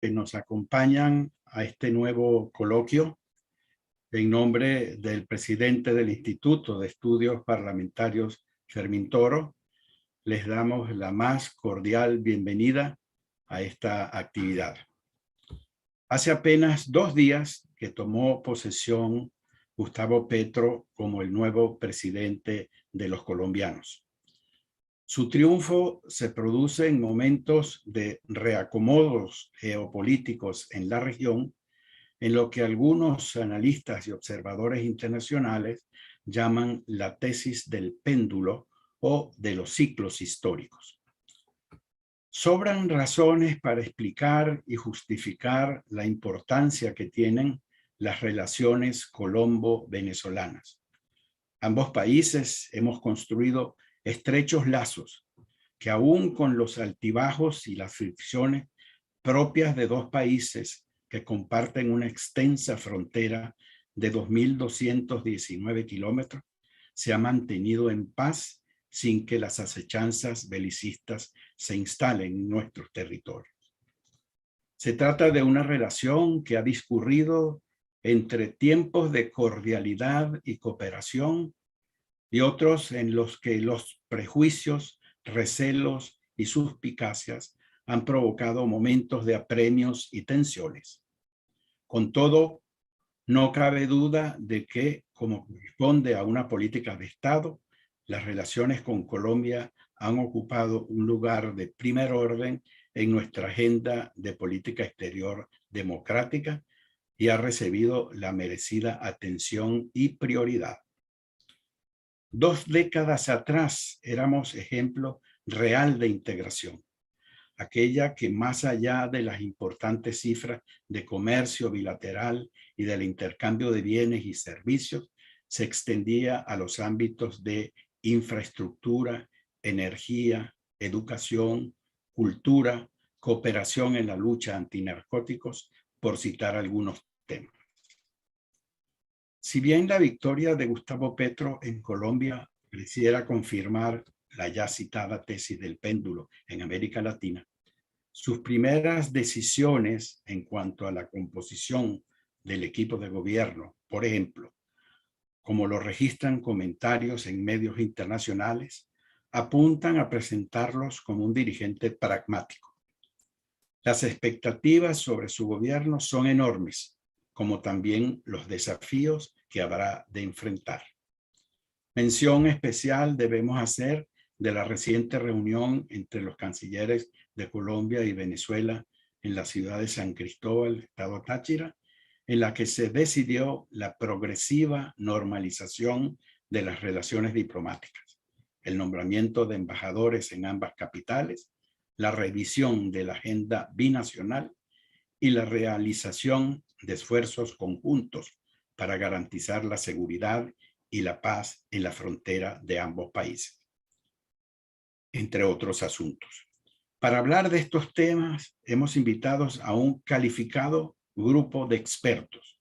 que nos acompañan a este nuevo coloquio. En nombre del presidente del Instituto de Estudios Parlamentarios, Fermín Toro, les damos la más cordial bienvenida a esta actividad. Hace apenas 2 días que tomó posesión Gustavo Petro como el nuevo presidente de los colombianos. Su triunfo se produce en momentos de reacomodos geopolíticos en la región, en lo que algunos analistas y observadores internacionales llaman la tesis del péndulo o de los ciclos históricos. Sobran razones para explicar y justificar la importancia que tienen las relaciones colombo-venezolanas. Ambos países hemos construido estrechos lazos que, aún con los altibajos y las fricciones propias de dos países que comparten una extensa frontera de 2.219 kilómetros, se ha mantenido en paz sin que las acechanzas belicistas se instalen en nuestros territorios. Se trata de una relación que ha discurrido entre tiempos de cordialidad y cooperación y otros en los que los prejuicios, recelos y suspicacias han provocado momentos de apremios y tensiones. Con todo, no cabe duda de que, como corresponde a una política de Estado, las relaciones con Colombia han ocupado un lugar de primer orden en nuestra agenda de política exterior democrática y ha recibido la merecida atención y prioridad. 2 décadas atrás éramos ejemplo real de integración, aquella que, más allá de las importantes cifras de comercio bilateral y del intercambio de bienes y servicios, se extendía a los ámbitos de infraestructura, energía, educación, cultura, cooperación en la lucha antinarcóticos, por citar algunos temas. Si bien la victoria de Gustavo Petro en Colombia pareciera confirmar la ya citada tesis del péndulo en América Latina, sus primeras decisiones en cuanto a la composición del equipo de gobierno, por ejemplo, como lo registran comentarios en medios internacionales, apuntan a presentarlos como un dirigente pragmático. Las expectativas sobre su gobierno son enormes, como también los desafíos que habrá de enfrentar. Mención especial debemos hacer de la reciente reunión entre los cancilleres de Colombia y Venezuela en la ciudad de San Cristóbal, estado Táchira, en la que se decidió la progresiva normalización de las relaciones diplomáticas, el nombramiento de embajadores en ambas capitales, la revisión de la agenda binacional y la realización de esfuerzos conjuntos para garantizar la seguridad y la paz en la frontera de ambos países, entre otros asuntos. Para hablar de estos temas, hemos invitado a un calificado grupo de expertos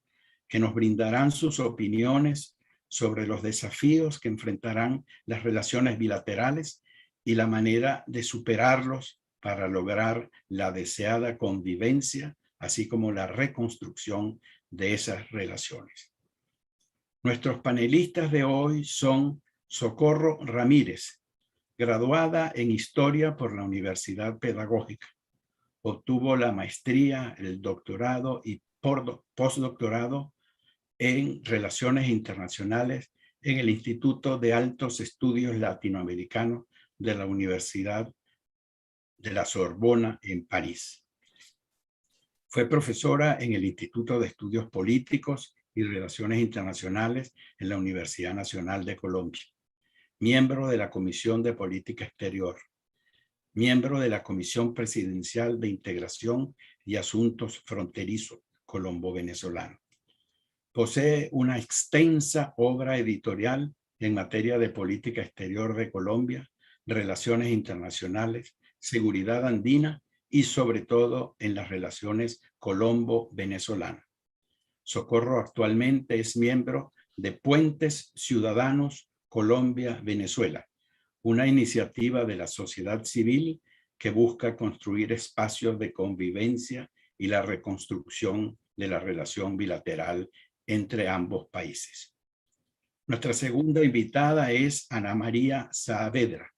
que nos brindarán sus opiniones sobre los desafíos que enfrentarán las relaciones bilaterales y la manera de superarlos para lograr la deseada convivencia, así como la reconstrucción de esas relaciones. Nuestros panelistas de hoy son Socorro Ramírez, graduada en Historia por la Universidad Pedagógica. Obtuvo la maestría, el doctorado y postdoctorado en Relaciones Internacionales en el Instituto de Altos Estudios Latinoamericanos de la Universidad de la Sorbona en París. Fue profesora en el Instituto de Estudios Políticos y Relaciones Internacionales en la Universidad Nacional de Colombia. Miembro de la Comisión de Política Exterior. Miembro de la Comisión Presidencial de Integración y Asuntos Fronterizos colombo-venezolano. Posee una extensa obra editorial en materia de política exterior de Colombia, relaciones internacionales, seguridad andina y sobre todo en las relaciones colombo-venezolanas. Socorro actualmente es miembro de Puentes Ciudadanos Colombia-Venezuela, una iniciativa de la sociedad civil que busca construir espacios de convivencia y la reconstrucción de la relación bilateral entre ambos países. Nuestra segunda invitada es Ana María Saavedra,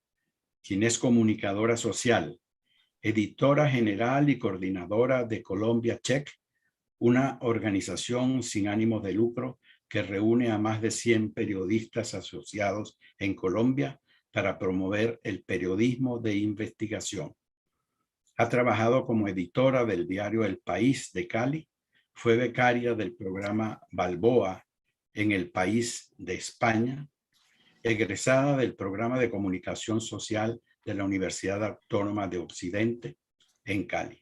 quien es comunicadora social, editora general y coordinadora de Colombia Check, una organización sin ánimo de lucro que reúne a más de 100 periodistas asociados en Colombia para promover el periodismo de investigación. Ha trabajado como editora del diario El País de Cali, fue becaria del programa Balboa en El País de España, egresada del programa de comunicación social de la Universidad Autónoma de Occidente en Cali.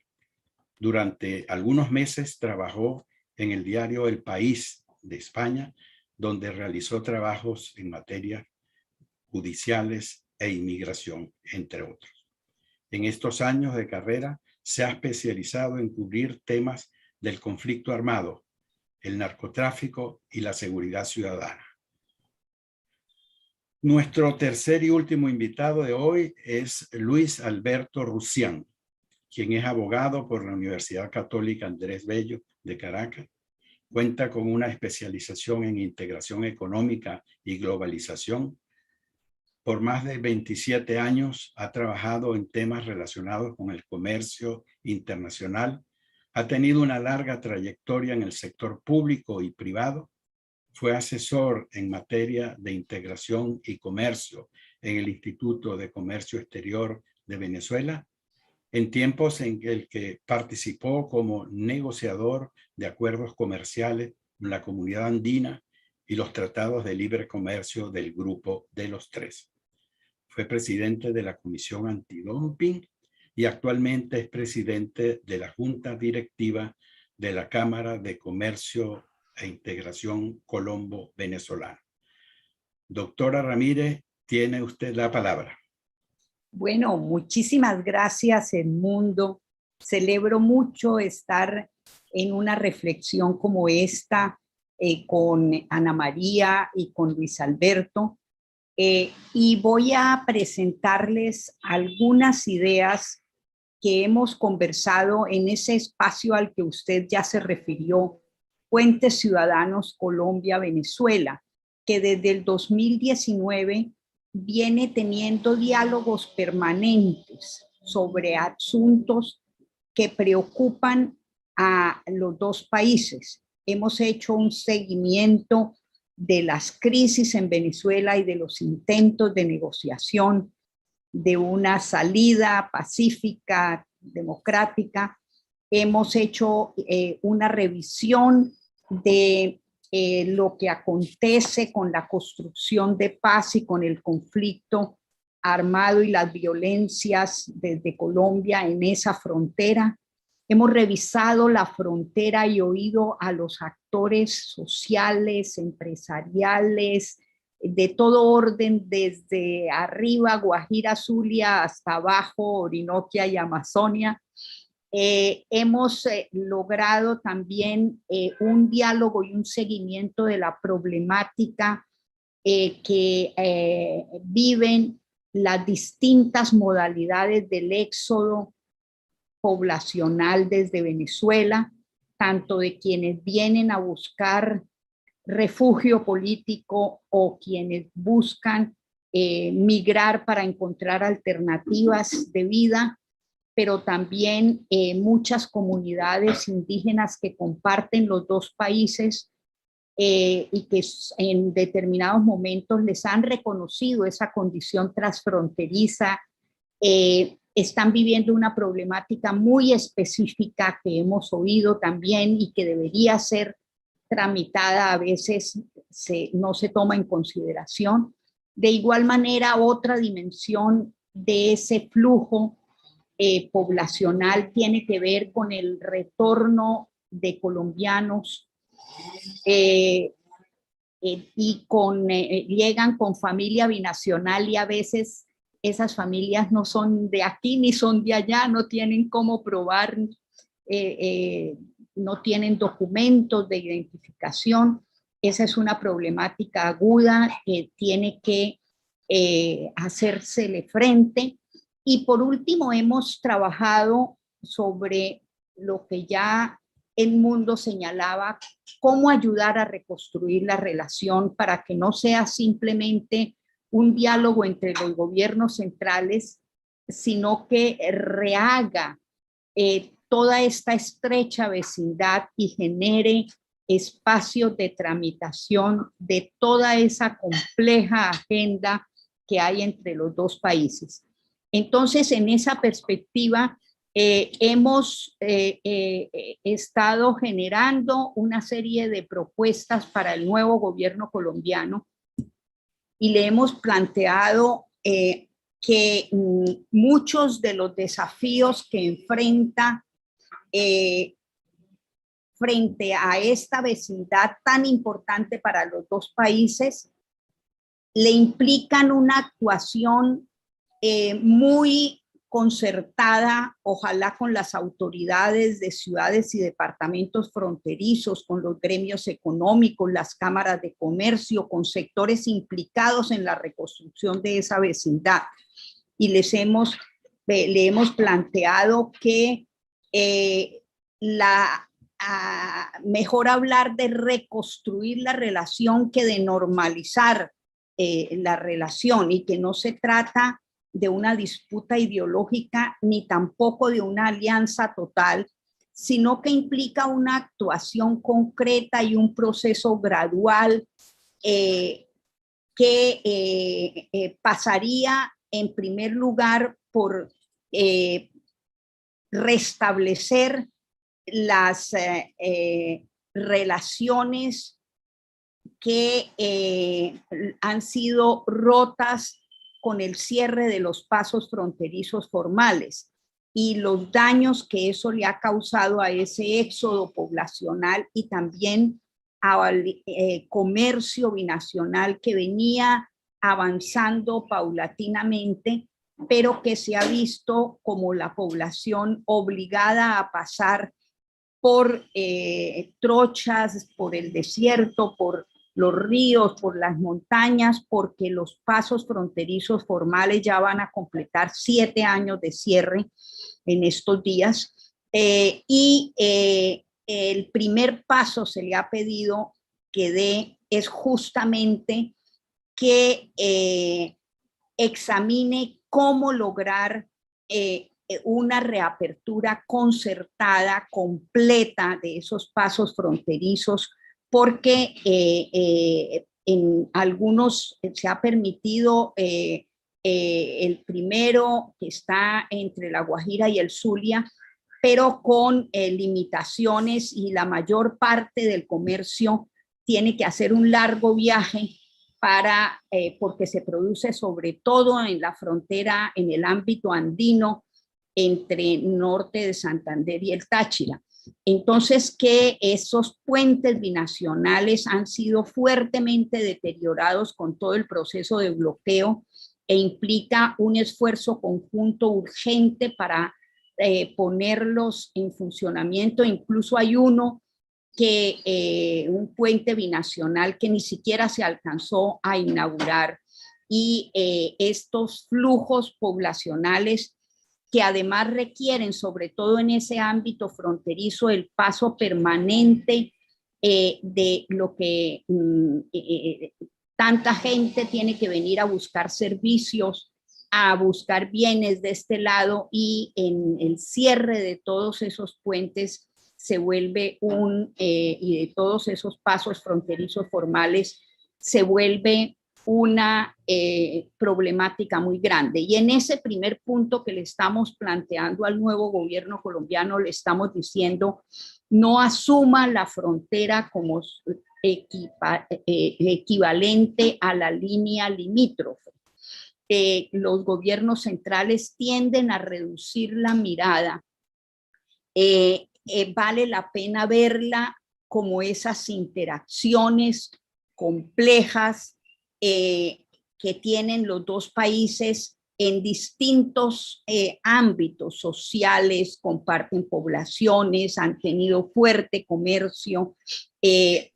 Durante algunos meses trabajó en el diario El País de España, donde realizó trabajos en materias judiciales e inmigración, entre otros. En estos años de carrera se ha especializado en cubrir temas del conflicto armado, el narcotráfico y la seguridad ciudadana. Nuestro tercer y último invitado de hoy es Luis Alberto Rusián, quien es abogado por la Universidad Católica Andrés Bello de Caracas. Cuenta con una especialización en integración económica y globalización. Por más de 27 años ha trabajado en temas relacionados con el comercio internacional. Ha tenido una larga trayectoria en el sector público y privado. Fue asesor en materia de integración y comercio en el Instituto de Comercio Exterior de Venezuela, en tiempos en el que participó como negociador de acuerdos comerciales con la Comunidad Andina y los tratados de libre comercio del Grupo de los Tres. Fue presidente de la Comisión Antidumping y actualmente es presidente de la Junta Directiva de la Cámara de Comercio e Integración Colombo-Venezolana. Doctora Ramírez, tiene usted la palabra. Bueno, muchísimas gracias, Edmundo. Celebro mucho estar en una reflexión como esta con Ana María y con Luis Alberto. Y voy a presentarles algunas ideas que hemos conversado en ese espacio al que usted ya se refirió, Puentes Ciudadanos Colombia-Venezuela, que desde el 2019 viene teniendo diálogos permanentes sobre asuntos que preocupan a los dos países. Hemos hecho un seguimiento de las crisis en Venezuela y de los intentos de negociación de una salida pacífica, democrática. Hemos hecho una revisión de lo que acontece con la construcción de paz y con el conflicto armado y las violencias desde Colombia en esa frontera. Hemos revisado la frontera y oído a los actores sociales, empresariales, de todo orden, desde arriba, Guajira, Zulia, hasta abajo, Orinoquia y Amazonia. Hemos logrado también un diálogo y un seguimiento de la problemática que viven las distintas modalidades del éxodo poblacional desde Venezuela, tanto de quienes vienen a buscar refugio político o quienes buscan migrar para encontrar alternativas de vida, pero también muchas comunidades indígenas que comparten los dos países y que en determinados momentos les han reconocido esa condición transfronteriza. Están viviendo una problemática muy específica que hemos oído también y que debería ser tramitada, a veces no se toma en consideración. De igual manera, otra dimensión de ese flujo poblacional tiene que ver con el retorno de colombianos y llegan con familia binacional y a veces esas familias no son de aquí ni son de allá, no tienen cómo probar, no tienen documentos de identificación. Esa es una problemática aguda que tiene que hacérsele frente. Y por último, hemos trabajado sobre lo que ya el mundo señalaba, cómo ayudar a reconstruir la relación para que no sea simplemente un diálogo entre los gobiernos centrales, sino que rehaga toda esta estrecha vecindad y genere espacios de tramitación de toda esa compleja agenda que hay entre los dos países. Entonces, en esa perspectiva, hemos estado generando una serie de propuestas para el nuevo gobierno colombiano y le hemos planteado que muchos de los desafíos que enfrenta frente a esta vecindad tan importante para los dos países le implican una actuación muy concertada, ojalá con las autoridades de ciudades y departamentos fronterizos, con los gremios económicos, las cámaras de comercio, con sectores implicados en la reconstrucción de esa vecindad. Y le hemos planteado que mejor hablar de reconstruir la relación que de normalizar la relación, y que no se trata de una disputa ideológica ni tampoco de una alianza total, sino que implica una actuación concreta y un proceso gradual que pasaría en primer lugar por restablecer las relaciones que han sido rotas con el cierre de los pasos fronterizos formales y los daños que eso le ha causado a ese éxodo poblacional y también al comercio binacional que venía avanzando paulatinamente, pero que se ha visto como la población obligada a pasar por trochas, por el desierto, por los ríos, por las montañas, porque los pasos fronterizos formales ya van a completar 7 años de cierre en estos días. El primer paso se le ha pedido que dé es justamente que examine cómo lograr una reapertura concertada, completa de esos pasos fronterizos, porque en algunos se ha permitido el primero, que está entre La Guajira y el Zulia, pero con limitaciones, y la mayor parte del comercio tiene que hacer un largo viaje porque se produce sobre todo en la frontera, en el ámbito andino, entre norte de Santander y el Táchira. Entonces, que esos puentes binacionales han sido fuertemente deteriorados con todo el proceso de bloqueo, e implica un esfuerzo conjunto urgente para ponerlos en funcionamiento. Incluso hay un puente binacional que ni siquiera se alcanzó a inaugurar, y estos flujos poblacionales que además requieren, sobre todo en ese ámbito fronterizo, el paso permanente de lo que tanta gente tiene que venir a buscar servicios, a buscar bienes de este lado, y en el cierre de todos esos puentes se vuelve y de todos esos pasos fronterizos formales se vuelve una problemática muy grande. Y en ese primer punto que le estamos planteando al nuevo gobierno colombiano, le estamos diciendo: no asuma la frontera como equivalente a la línea limítrofe. Los gobiernos centrales tienden a reducir la mirada. Vale la pena verla como esas interacciones complejas que tienen los dos países en distintos ámbitos sociales, comparten poblaciones, han tenido fuerte comercio,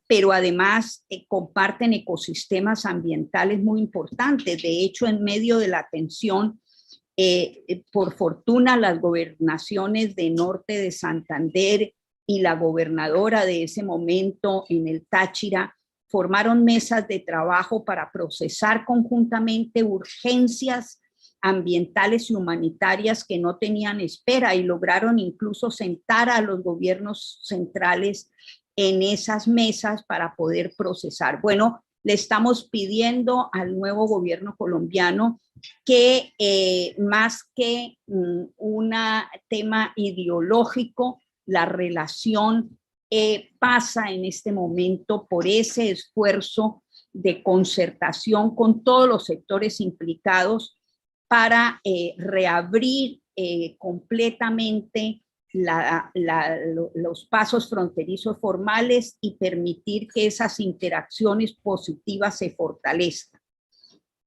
pero además comparten ecosistemas ambientales muy importantes. De hecho, en medio de la tensión, Por fortuna, las gobernaciones de norte de Santander y la gobernadora de ese momento en el Táchira formaron mesas de trabajo para procesar conjuntamente urgencias ambientales y humanitarias que no tenían espera, y lograron incluso sentar a los gobiernos centrales en esas mesas para poder procesar. Bueno, le estamos pidiendo al nuevo gobierno colombiano que más que un tema ideológico, la relación pasa en este momento por ese esfuerzo de concertación con todos los sectores implicados para reabrir completamente los pasos fronterizos formales y permitir que esas interacciones positivas se fortalezcan.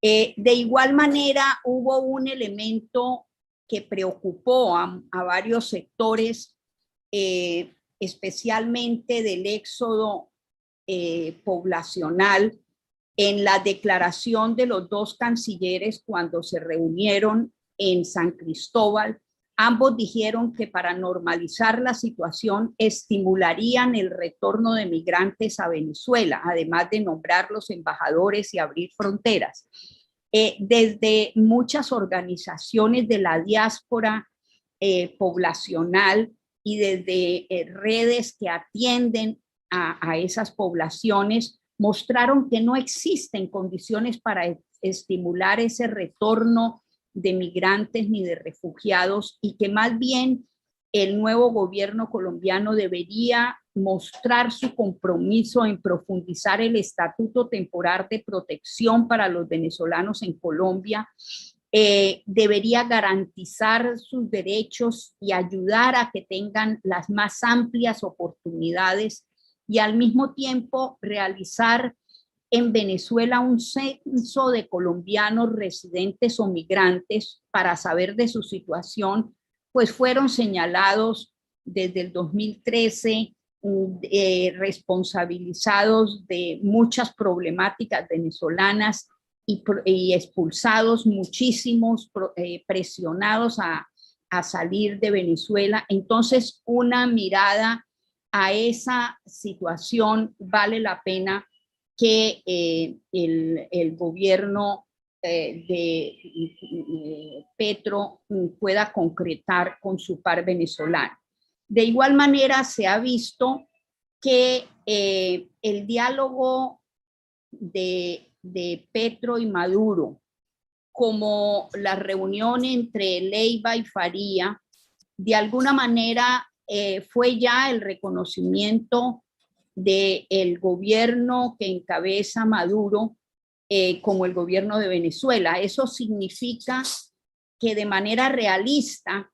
De igual manera, hubo un elemento que preocupó a varios sectores, especialmente del éxodo poblacional, en la declaración de los dos cancilleres cuando se reunieron en San Cristóbal. Ambos dijeron que para normalizar la situación estimularían el retorno de migrantes a Venezuela, además de nombrar los embajadores y abrir fronteras. Desde muchas organizaciones de la diáspora poblacional y desde redes que atienden a esas poblaciones, mostraron que no existen condiciones para estimular ese retorno de migrantes ni de refugiados, y que más bien el nuevo gobierno colombiano debería mostrar su compromiso en profundizar el estatuto temporal de protección para los venezolanos en Colombia, debería garantizar sus derechos y ayudar a que tengan las más amplias oportunidades, y al mismo tiempo realizar en Venezuela un censo de colombianos residentes o migrantes para saber de su situación, pues fueron señalados desde el 2013, responsabilizados de muchas problemáticas venezolanas y expulsados muchísimos, presionados a salir de Venezuela. Entonces, una mirada a esa situación vale la pena que el gobierno de Petro pueda concretar con su par venezolano. De igual manera, se ha visto que el diálogo de Petro y Maduro, como la reunión entre Leiva y Faría, de alguna manera fue ya el reconocimiento del gobierno que encabeza Maduro como el gobierno de Venezuela. Eso significa que de manera realista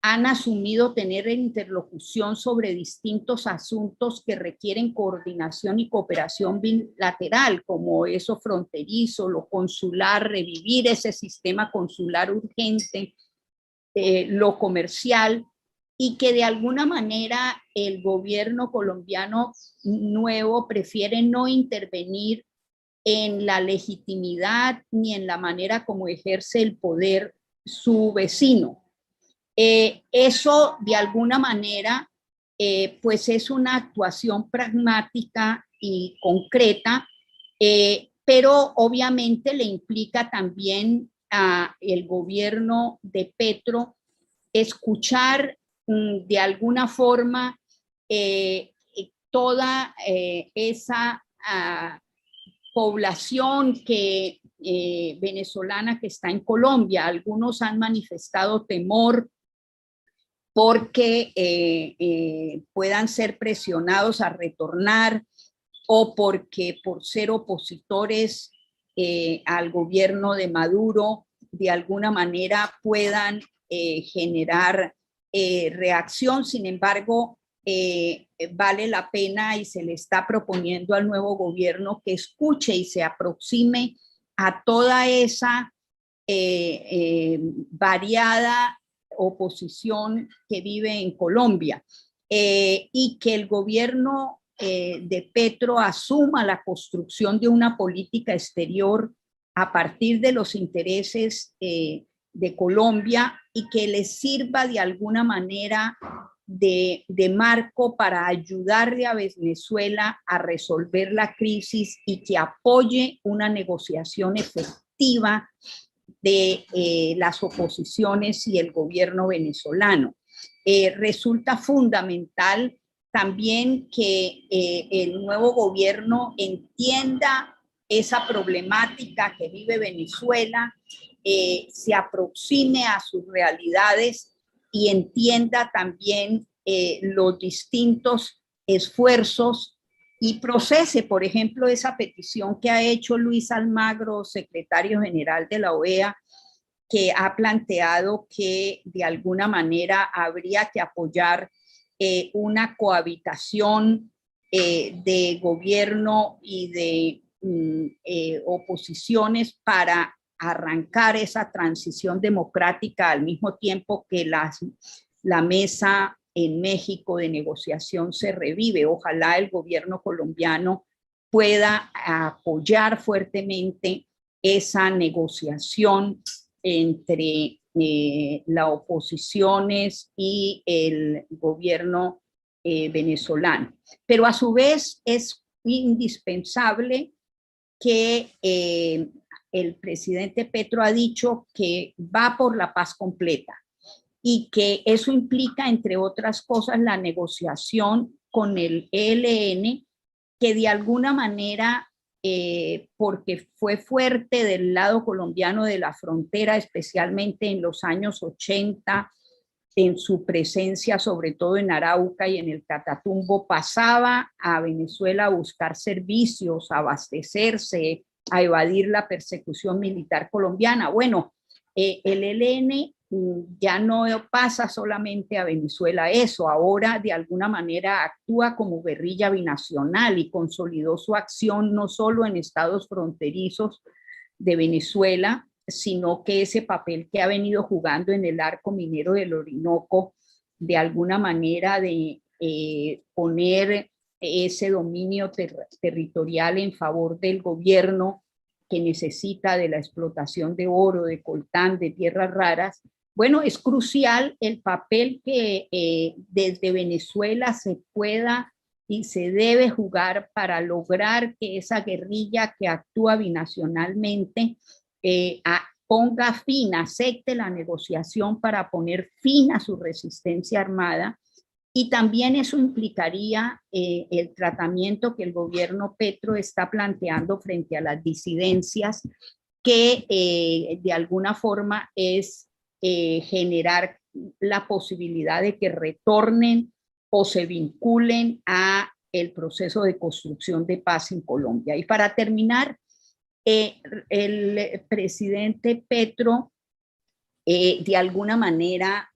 han asumido tener interlocución sobre distintos asuntos que requieren coordinación y cooperación bilateral, como eso fronterizo, lo consular, revivir ese sistema consular urgente, lo comercial, y que de alguna manera el gobierno colombiano nuevo prefiere no intervenir en la legitimidad ni en la manera como ejerce el poder su vecino. Eso de alguna manera pues es una actuación pragmática y concreta, pero obviamente le implica también al gobierno de Petro escuchar de alguna forma toda esa población venezolana que está en Colombia. Algunos han manifestado temor porque puedan ser presionados a retornar, o porque por ser opositores al gobierno de Maduro de alguna manera puedan generar reacción. Sin embargo, vale la pena y se le está proponiendo al nuevo gobierno que escuche y se aproxime a toda esa variada oposición que vive en Colombia, y que el gobierno de Petro asuma la construcción de una política exterior a partir de los intereses de Colombia y que les sirva de alguna manera de marco para ayudarle a Venezuela a resolver la crisis y que apoye una negociación efectiva de las oposiciones y el gobierno venezolano. Resulta fundamental también que el nuevo gobierno entienda esa problemática que vive Venezuela, se aproxime a sus realidades y entienda también los distintos esfuerzos y procese, por ejemplo, esa petición que ha hecho Luis Almagro, secretario general de la OEA, que ha planteado que de alguna manera habría que apoyar una cohabitación de gobierno y de oposiciones para arrancar esa transición democrática al mismo tiempo que la mesa en México de negociación se revive. Ojalá el gobierno colombiano pueda apoyar fuertemente esa negociación entre las oposiciones y el gobierno venezolano. Pero a su vez es indispensable que el presidente Petro ha dicho que va por la paz completa y que eso implica, entre otras cosas, la negociación con el ELN, que de alguna manera, porque fue fuerte del lado colombiano de la frontera, especialmente en los años 80, en su presencia, sobre todo en Arauca y en el Catatumbo, pasaba a Venezuela a buscar servicios, a abastecerse, a evadir la persecución militar colombiana. Bueno, el ELN ya no pasa solamente a Venezuela eso, ahora de alguna manera actúa como guerrilla binacional y consolidó su acción no solo en estados fronterizos de Venezuela, sino que ese papel que ha venido jugando en el arco minero del Orinoco, de alguna manera de poner ese dominio territorial en favor del gobierno que necesita de la explotación de oro, de coltán, de tierras raras. Bueno, es crucial el papel que desde Venezuela se pueda y se debe jugar para lograr que esa guerrilla que actúa binacionalmente ponga fin, acepte la negociación para poner fin a su resistencia armada. Y también eso implicaría el tratamiento que el gobierno Petro está planteando frente a las disidencias, que de alguna forma es generar la posibilidad de que retornen o se vinculen a el proceso de construcción de paz en Colombia. Y para terminar, el presidente Petro de alguna manera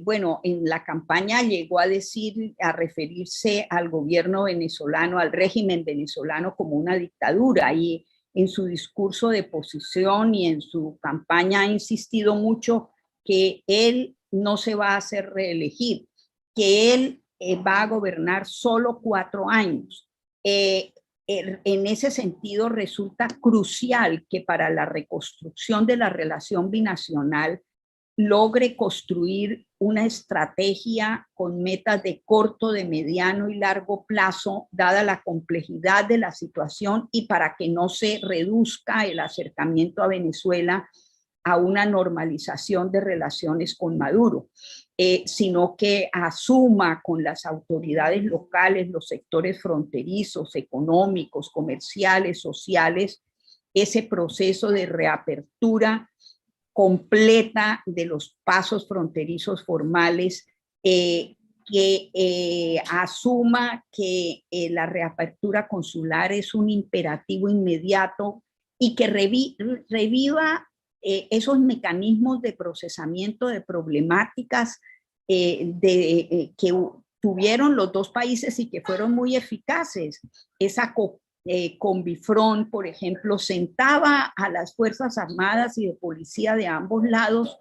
bueno, en la campaña llegó a decir, a referirse al gobierno venezolano, al régimen venezolano como una dictadura, y en su discurso de posición y en su campaña ha insistido mucho que él no se va a hacer reelegir, que él va a gobernar solo 4 años. En ese sentido resulta crucial que para la reconstrucción de la relación binacional logre construir una estrategia con metas de corto, de mediano y largo plazo, dada la complejidad de la situación y para que no se reduzca el acercamiento a Venezuela a una normalización de relaciones con Maduro, sino que asuma con las autoridades locales, los sectores fronterizos, económicos, comerciales, sociales, ese proceso de reapertura completa de los pasos fronterizos formales, que asuma que la reapertura consular es un imperativo inmediato y que reviva esos mecanismos de procesamiento de problemáticas que tuvieron los dos países y que fueron muy eficaces. Esa Convifrón, por ejemplo, sentaba a las Fuerzas Armadas y de policía de ambos lados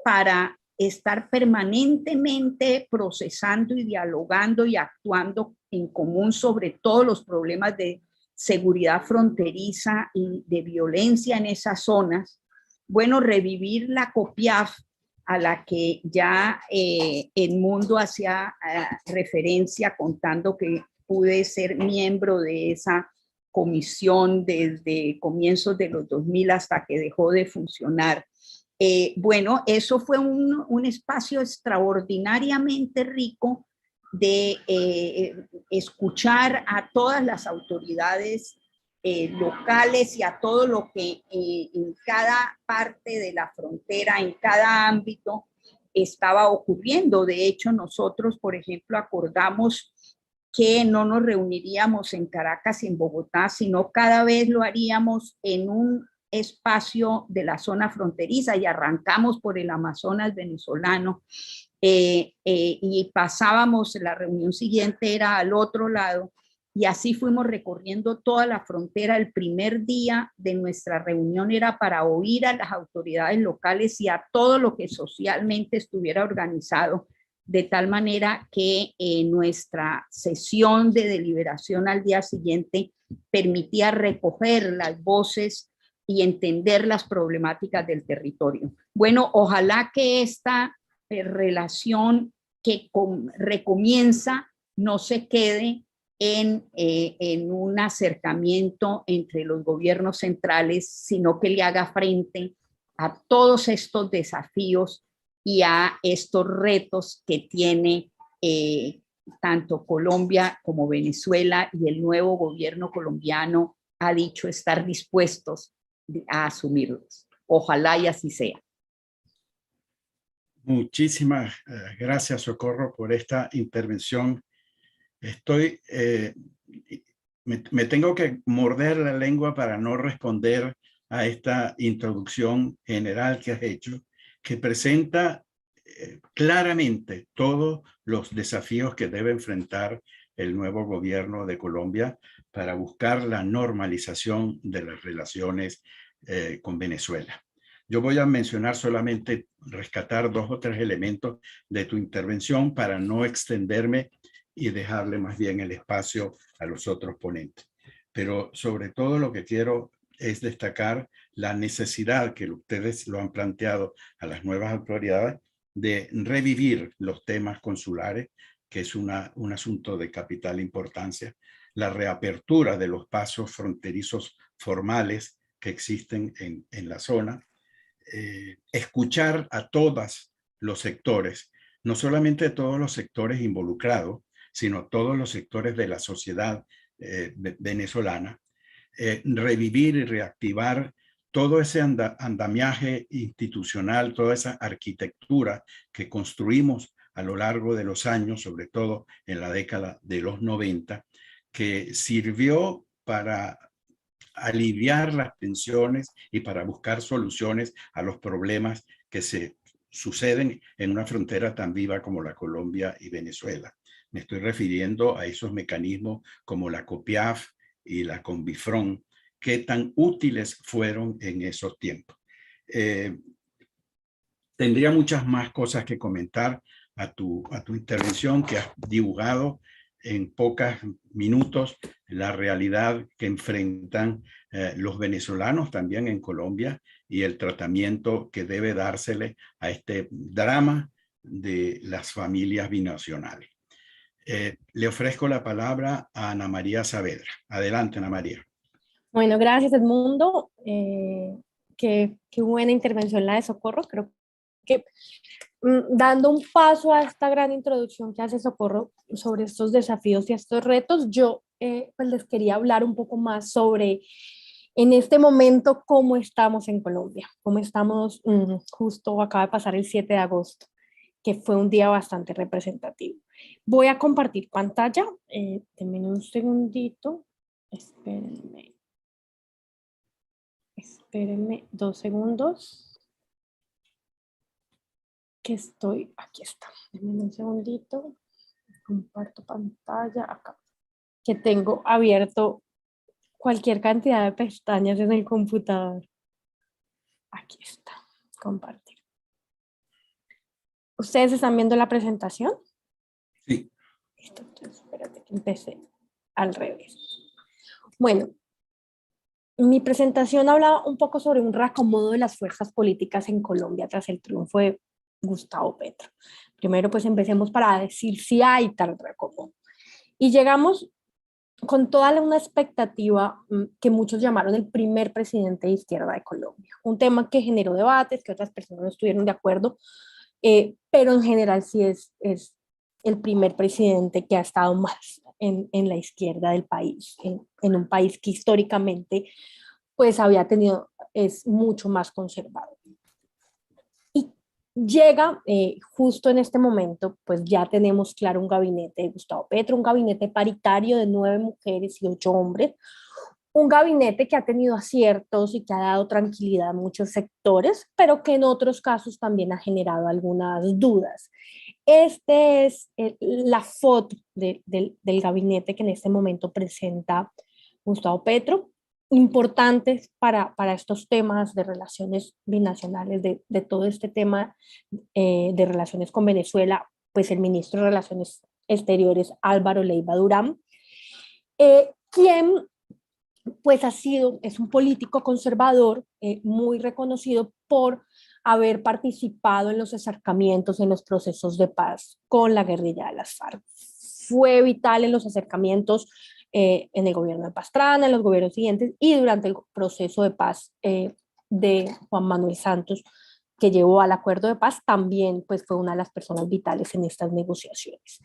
para estar permanentemente procesando y dialogando y actuando en común sobre todos los problemas de seguridad fronteriza y de violencia en esas zonas. bueno, revivir la COPIAF a la que ya Edmundo hacía referencia contando que pude ser miembro de esa comisión desde comienzos de los 2000 hasta que dejó de funcionar. Bueno, eso fue un espacio extraordinariamente rico de escuchar a todas las autoridades locales y a todo lo que en cada parte de la frontera, en cada ámbito, estaba ocurriendo. De hecho, nosotros, por ejemplo, acordamos que no nos reuniríamos en Caracas y en Bogotá, sino cada vez lo haríamos en un espacio de la zona fronteriza y arrancamos por el Amazonas venezolano y pasábamos, la reunión siguiente era al otro lado y así fuimos recorriendo toda la frontera. El primer día de nuestra reunión era para oír a las autoridades locales y a todo lo que socialmente estuviera organizado, de tal manera que nuestra sesión de deliberación al día siguiente permitía recoger las voces y entender las problemáticas del territorio. Bueno, ojalá que esta relación que recomienza no se quede en un acercamiento entre los gobiernos centrales, sino que le haga frente a todos estos desafíos y a estos retos que tiene tanto Colombia como Venezuela, y el nuevo gobierno colombiano ha dicho estar dispuestos a asumirlos. Ojalá y así sea. Muchísimas gracias, Socorro, por esta intervención. Me tengo que morder la lengua para no responder a esta introducción general que has hecho, que presenta claramente todos los desafíos que debe enfrentar el nuevo gobierno de Colombia para buscar la normalización de las relaciones con Venezuela. Yo voy a mencionar solamente, rescatar 2 o 3 elementos de tu intervención para no extenderme y dejarle más bien el espacio a los otros ponentes. Pero sobre todo lo que quiero es destacar la necesidad que ustedes lo han planteado a las nuevas autoridades de revivir los temas consulares, que es un asunto de capital importancia, la reapertura de los pasos fronterizos formales que existen en la zona, escuchar a todos los sectores, no solamente todos los sectores involucrados, sino todos los sectores de la sociedad venezolana, revivir y reactivar todo ese andamiaje institucional, toda esa arquitectura que construimos a lo largo de los años, sobre todo en la década de los 90, que sirvió para aliviar las tensiones y para buscar soluciones a los problemas que se suceden en una frontera tan viva como la Colombia y Venezuela. Me estoy refiriendo a esos mecanismos como la COPIAF y la CONVIFRON, que tan útiles fueron en esos tiempos. Tendría muchas más cosas que comentar a tu intervención, que has dibujado en pocos minutos la realidad que enfrentan los venezolanos también en Colombia y el tratamiento que debe dársele a este drama de las familias binacionales. Le ofrezco la palabra a Ana María Saavedra. Adelante, Ana María. Bueno, gracias, Edmundo. Qué buena intervención la de Socorro. Creo que dando un paso a esta gran introducción que hace Socorro sobre estos desafíos y estos retos, yo pues les quería hablar un poco más sobre en este momento cómo estamos en Colombia, cómo estamos, justo acaba de pasar el 7 de agosto, que fue un día bastante representativo. Voy a compartir pantalla, denme un segundito, espérenme 2 segundos. Que estoy, aquí está, denme un segundito, comparto pantalla acá, que tengo abierto cualquier cantidad de pestañas en el computador. Aquí está, compartir. ¿Ustedes están viendo la presentación? Sí. Listo, entonces espérate que empecé al revés. Bueno, Mi presentación hablaba un poco sobre un reacomodo de las fuerzas políticas en Colombia tras el triunfo de Gustavo Petro. Primero, pues empecemos para decir si hay tal reacomodo. Y llegamos con toda una expectativa que muchos llamaron el primer presidente de izquierda de Colombia. Un tema que generó debates, que otras personas no estuvieron de acuerdo, pero en general sí es el primer presidente que ha estado más en la izquierda del país, en un país que históricamente pues había tenido, es mucho más conservador. Y llega justo en este momento, pues ya tenemos claro un gabinete de Gustavo Petro, un gabinete paritario de 9 mujeres y 8 hombres, un gabinete que ha tenido aciertos y que ha dado tranquilidad a muchos sectores, pero que en otros casos también ha generado algunas dudas. Este es la foto del gabinete que en este momento presenta Gustavo Petro, importantes para estos temas de relaciones binacionales, de todo este tema de relaciones con Venezuela, pues el ministro de Relaciones Exteriores, Álvaro Leiva Durán, quien pues es un político conservador muy reconocido por haber participado en los acercamientos, en los procesos de paz con la guerrilla de las FARC. Fue vital en los acercamientos en el gobierno de Pastrana, en los gobiernos siguientes y durante el proceso de paz de Juan Manuel Santos, que llevó al acuerdo de paz, también pues fue una de las personas vitales en estas negociaciones.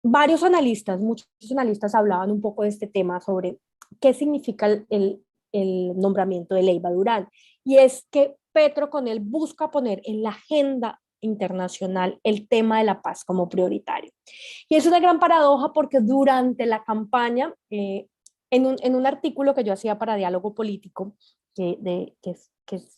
Varios analistas, muchos analistas hablaban un poco de este tema sobre qué significa el nombramiento de Leiva Durán. Y es que Petro con él busca poner en la agenda internacional el tema de la paz como prioritario. Y es una gran paradoja porque durante la campaña, en un artículo que yo hacía para Diálogo Político, que es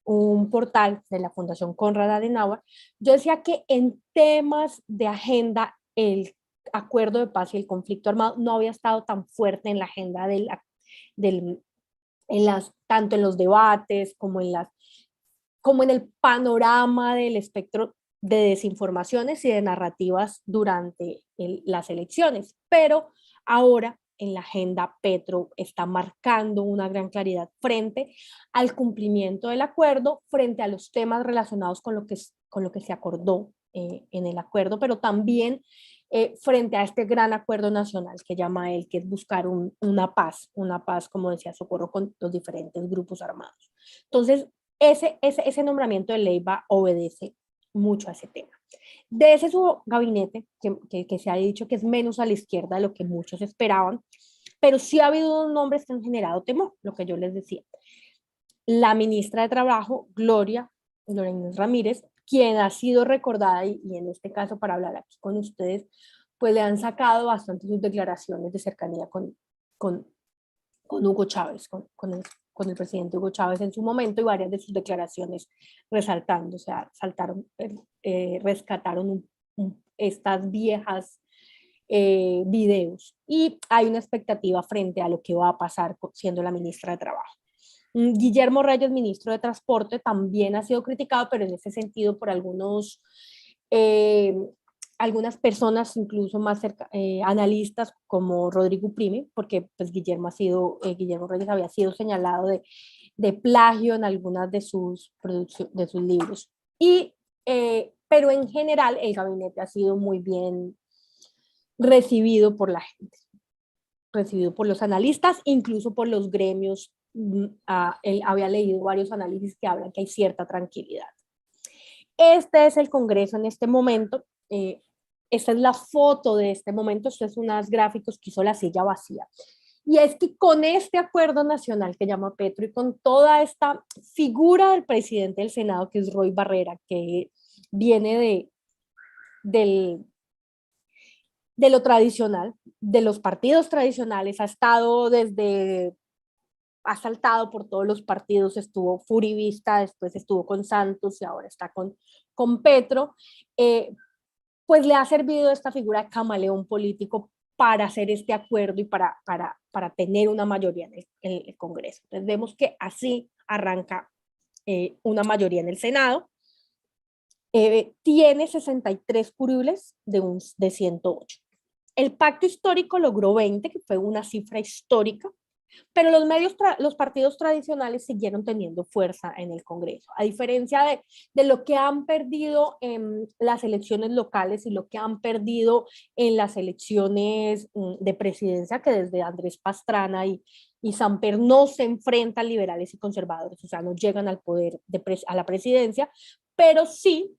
un portal de la Fundación Konrad Adenauer, yo decía que en temas de agenda el acuerdo de paz y el conflicto armado no había estado tan fuerte en la agenda tanto en los debates como en el panorama del espectro de desinformaciones y de narrativas durante las elecciones. Pero ahora en la agenda Petro está marcando una gran claridad frente al cumplimiento del acuerdo, frente a los temas relacionados con lo que se acordó en el acuerdo, pero también frente a este gran acuerdo nacional que llama él, que es buscar una paz, como decía Socorro, con los diferentes grupos armados. Entonces, ese nombramiento de Leiva obedece mucho a ese tema. De ese su gabinete, que se ha dicho que es menos a la izquierda de lo que muchos esperaban, pero sí ha habido unos nombres que han generado temor, lo que yo les decía. La ministra de Trabajo, Gloria Inés Ramírez, quien ha sido recordada, y en este caso para hablar aquí con ustedes, pues le han sacado bastante sus declaraciones de cercanía con Hugo Chávez, con el presidente Hugo Chávez en su momento, y varias de sus declaraciones resaltando, o sea, rescataron estas viejas videos. Y hay una expectativa frente a lo que va a pasar siendo la ministra de Trabajo. Guillermo Reyes, ministro de Transporte, también ha sido criticado, pero en ese sentido por algunas personas, incluso más analistas como Rodrigo Prime, porque pues Guillermo Reyes había sido señalado de plagio en algunas de sus libros. Pero en general el gabinete ha sido muy bien recibido por la gente, recibido por los analistas, incluso por los gremios. Él había leído varios análisis que hablan que hay cierta tranquilidad. Este es el Congreso en este momento. Esta es la foto de este momento. Estos son unos gráficos que hizo la silla vacía. Y es que con este acuerdo nacional que llama Petro y con toda esta figura del presidente del Senado, que es Roy Barrera, que viene de lo tradicional, de los partidos tradicionales, ha saltado por todos los partidos, estuvo furibista, después estuvo con Santos y ahora está con Petro, pues le ha servido esta figura de camaleón político para hacer este acuerdo y para tener una mayoría en el Congreso. Entonces vemos que así arranca una mayoría en el Senado. Tiene 63 curules de 108. El pacto histórico logró 20, que fue una cifra histórica, pero los partidos tradicionales siguieron teniendo fuerza en el Congreso, a diferencia de lo que han perdido en las elecciones locales y lo que han perdido en las elecciones de presidencia, que desde Andrés Pastrana y Samper no se enfrentan liberales y conservadores, o sea, no llegan al poder, a la presidencia, pero sí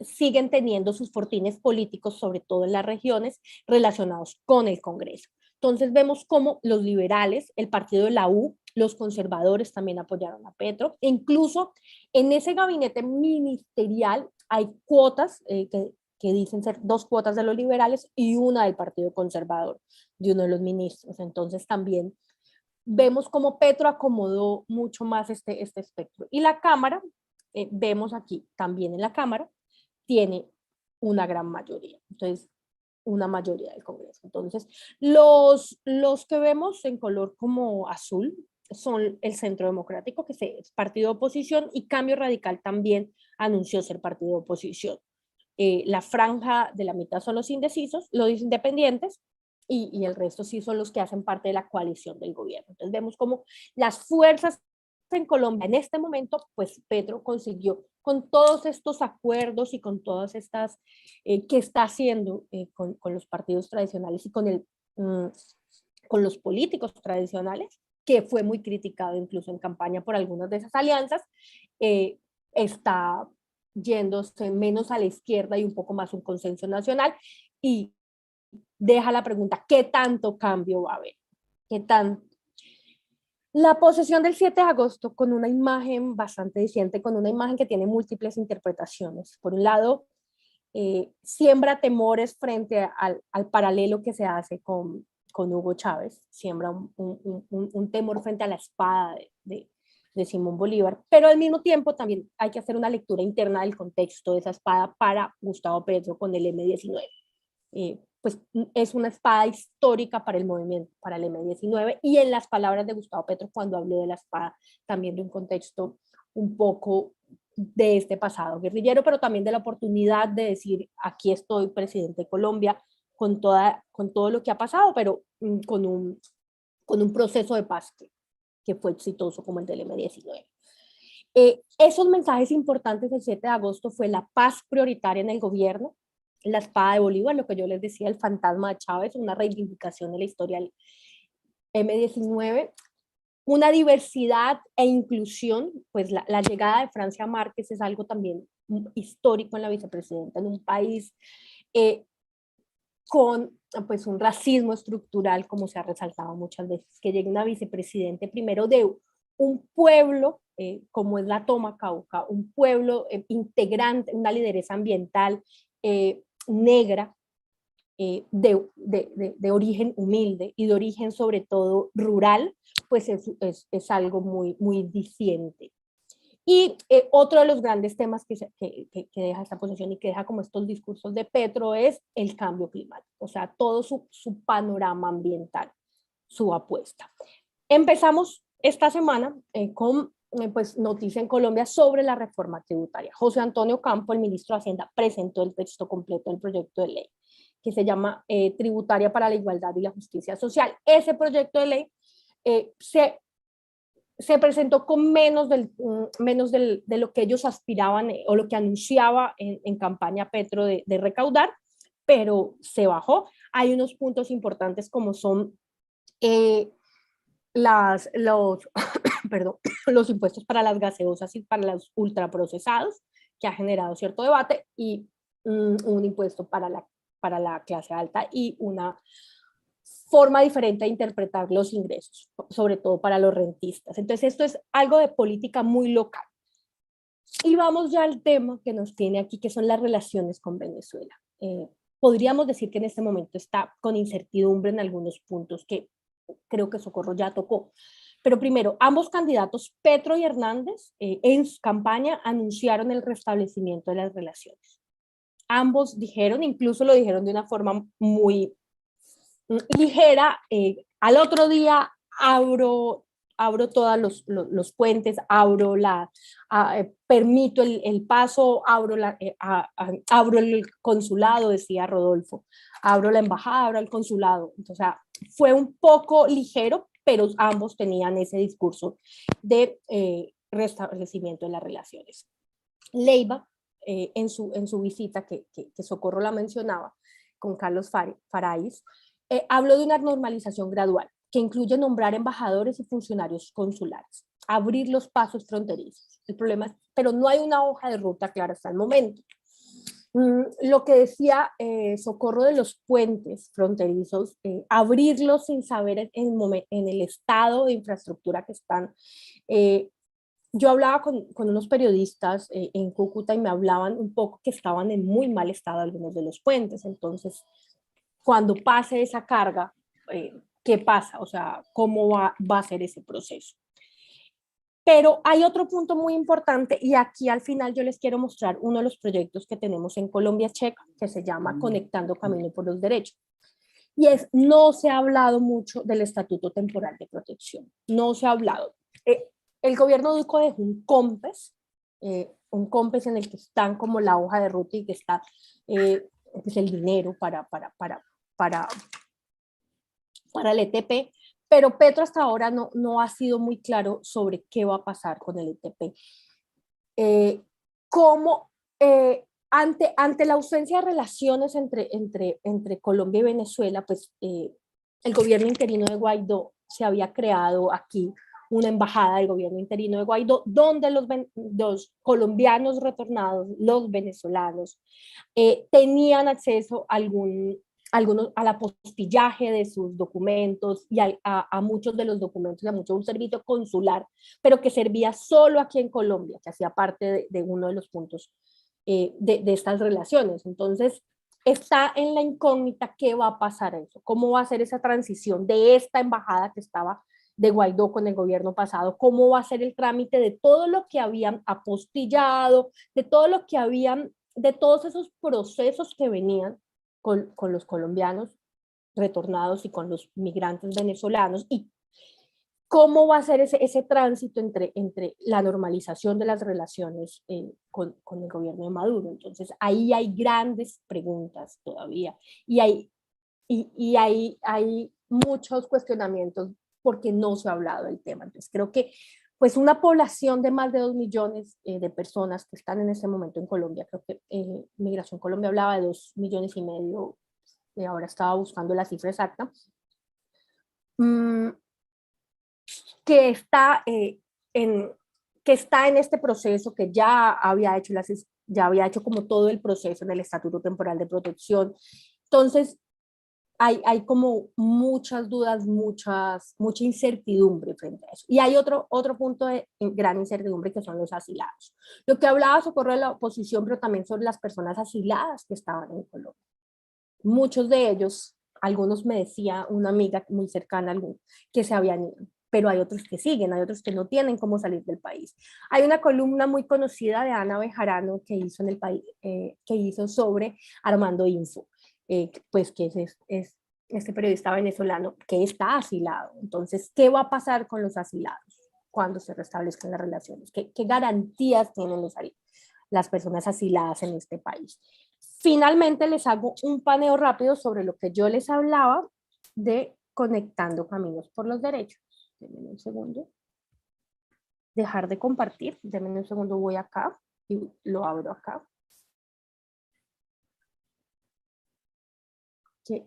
siguen teniendo sus fortines políticos, sobre todo en las regiones, relacionados con el Congreso. Entonces vemos cómo los liberales, el partido de la U, los conservadores también apoyaron a Petro, e incluso en ese gabinete ministerial hay cuotas que dicen ser 2 cuotas de los liberales y una del partido conservador, de uno de los ministros. Entonces también vemos cómo Petro acomodó mucho más este espectro. Y la Cámara, vemos aquí también en la Cámara, tiene una gran mayoría. Entonces, una mayoría del Congreso. Entonces, los que vemos en color como azul son el Centro Democrático, que es partido de oposición, y Cambio Radical también anunció ser partido de oposición. La franja de la mitad son los indecisos, los independientes, y el resto sí son los que hacen parte de la coalición del gobierno. Entonces vemos como las fuerzas en Colombia en este momento, pues Petro consiguió con todos estos acuerdos y con todas estas que está haciendo con los partidos tradicionales y con los políticos tradicionales, que fue muy criticado incluso en campaña por algunas de esas alianzas, está yéndose menos a la izquierda y un poco más un consenso nacional, y deja la pregunta, ¿qué tanto cambio va a haber? ¿Qué tanto? La posesión del 7 de agosto con una imagen bastante disidente, con una imagen que tiene múltiples interpretaciones. Por un lado, siembra temores frente al paralelo que se hace con Hugo Chávez, siembra un temor frente a la espada de Simón Bolívar, pero al mismo tiempo también hay que hacer una lectura interna del contexto de esa espada para Gustavo Petro con el M-19. Pues es una espada histórica para el movimiento, para el M-19, y en las palabras de Gustavo Petro cuando habló de la espada, también de un contexto un poco de este pasado guerrillero, pero también de la oportunidad de decir, aquí estoy, presidente de Colombia, con todo lo que ha pasado, pero con un proceso de paz que fue exitoso como el del M-19. Esos mensajes importantes del 7 de agosto fue la paz prioritaria en el gobierno, la espada de Bolívar, lo que yo les decía, el fantasma de Chávez, una reivindicación de la historia del M-19, una diversidad e inclusión, pues la llegada de Francia Márquez es algo también histórico en la vicepresidenta, en un país con pues un racismo estructural, como se ha resaltado muchas veces, que llegue una vicepresidente primero de un pueblo, como es la Toma Cauca, un pueblo integrante, una lideresa ambiental, negra, de origen humilde y de origen sobre todo rural, pues es algo muy, muy diciente. Y otro de los grandes temas que deja esta posición y que deja como estos discursos de Petro es el cambio climático, o sea, todo su panorama ambiental, su apuesta. Empezamos esta semana con pues, noticia en Colombia sobre la reforma tributaria. José Antonio Campo, el ministro de Hacienda, presentó el texto completo del proyecto de ley que se llama Tributaria para la Igualdad y la Justicia Social. Ese proyecto de ley se presentó con menos de lo que ellos aspiraban o lo que anunciaba en campaña Petro de recaudar, pero se bajó. Hay unos puntos importantes como son los impuestos para las gaseosas y para los ultraprocesados, que ha generado cierto debate, y un impuesto para la clase alta y una forma diferente de interpretar los ingresos, sobre todo para los rentistas. Entonces esto es algo de política muy local. Y vamos ya al tema que nos tiene aquí, que son las relaciones con Venezuela. Podríamos decir que en este momento está con incertidumbre en algunos puntos que creo que Socorro ya tocó. Pero primero, ambos candidatos, Petro y Hernández, en su campaña anunciaron el restablecimiento de las relaciones. Ambos dijeron, incluso lo dijeron de una forma muy ligera, al otro día abro abro todos los puentes, permito el paso, abro el consulado, decía Rodolfo, abro la embajada, abro el consulado. Entonces, o sea, fue un poco ligero, pero ambos tenían ese discurso de restablecimiento de las relaciones. Leiva, en su visita, que Socorro la mencionaba, con Carlos Faráis, habló de una normalización gradual que incluye nombrar embajadores y funcionarios consulares, abrir los pasos fronterizos. El problema es, pero no hay una hoja de ruta clara hasta el momento. Lo que decía Socorro de los puentes fronterizos, abrirlos sin saber en el estado de infraestructura que están. Yo hablaba con unos periodistas en Cúcuta y me hablaban un poco que estaban en muy mal estado algunos de los puentes. Entonces, cuando pase esa carga, ¿qué pasa? O sea, ¿cómo va a ser ese proceso? Pero hay otro punto muy importante y aquí al final yo les quiero mostrar uno de los proyectos que tenemos en Colombia Checa que se llama Conectando Camino por los Derechos. Y no se ha hablado mucho del Estatuto Temporal de Protección. No se ha hablado. El gobierno Duco dejó un COMPES en el que están como la hoja de ruta y que está pues el dinero para el ETP, pero Petro hasta ahora no ha sido muy claro sobre qué va a pasar con el ETP. Ante la ausencia de relaciones entre Colombia y Venezuela, pues el gobierno interino de Guaidó se había creado aquí una embajada del gobierno interino de Guaidó, donde los colombianos retornados, los venezolanos, tenían acceso a al apostillaje de sus documentos y a muchos de los documentos, y a mucho un servicio consular, pero que servía solo aquí en Colombia, que hacía parte de uno de los puntos de estas relaciones. Entonces, está en la incógnita qué va a pasar eso, cómo va a ser esa transición de esta embajada que estaba de Guaidó con el gobierno pasado, cómo va a ser el trámite de todo lo que habían apostillado, de todo lo que habían, de todos esos procesos que venían con los colombianos retornados y con los migrantes venezolanos, y cómo va a ser ese tránsito entre la normalización de las relaciones con el gobierno de Maduro. Entonces, ahí hay grandes preguntas todavía, y hay muchos cuestionamientos porque no se ha hablado del tema. Entonces, creo que pues una población de más de 2 millones de personas que están en este momento en Colombia, creo que Migración Colombia hablaba de 2,5 millones, ahora estaba buscando la cifra exacta, que está en este proceso, que ya había hecho como todo el proceso en el Estatuto Temporal de Protección. Entonces, hay como muchas dudas, mucha incertidumbre frente a eso. Y hay otro punto de gran incertidumbre, que son los asilados. Lo que hablaba Socorro de la oposición, pero también sobre las personas asiladas que estaban en Colombia. Muchos de ellos, algunos me decía una amiga muy cercana, que se habían ido, pero hay otros que siguen, hay otros que no tienen cómo salir del país. Hay una columna muy conocida de Ana Bejarano que hizo en el país, que hizo sobre Armando Info, pues que es este periodista venezolano que está asilado. Entonces, ¿qué va a pasar con los asilados cuando se restablezcan las relaciones? ¿Qué garantías tienen las personas asiladas en este país? Finalmente, les hago un paneo rápido sobre lo que yo les hablaba de Conectando Caminos por los Derechos. Denme un segundo. Dejar de compartir. Denme un segundo, voy acá y lo abro acá. Que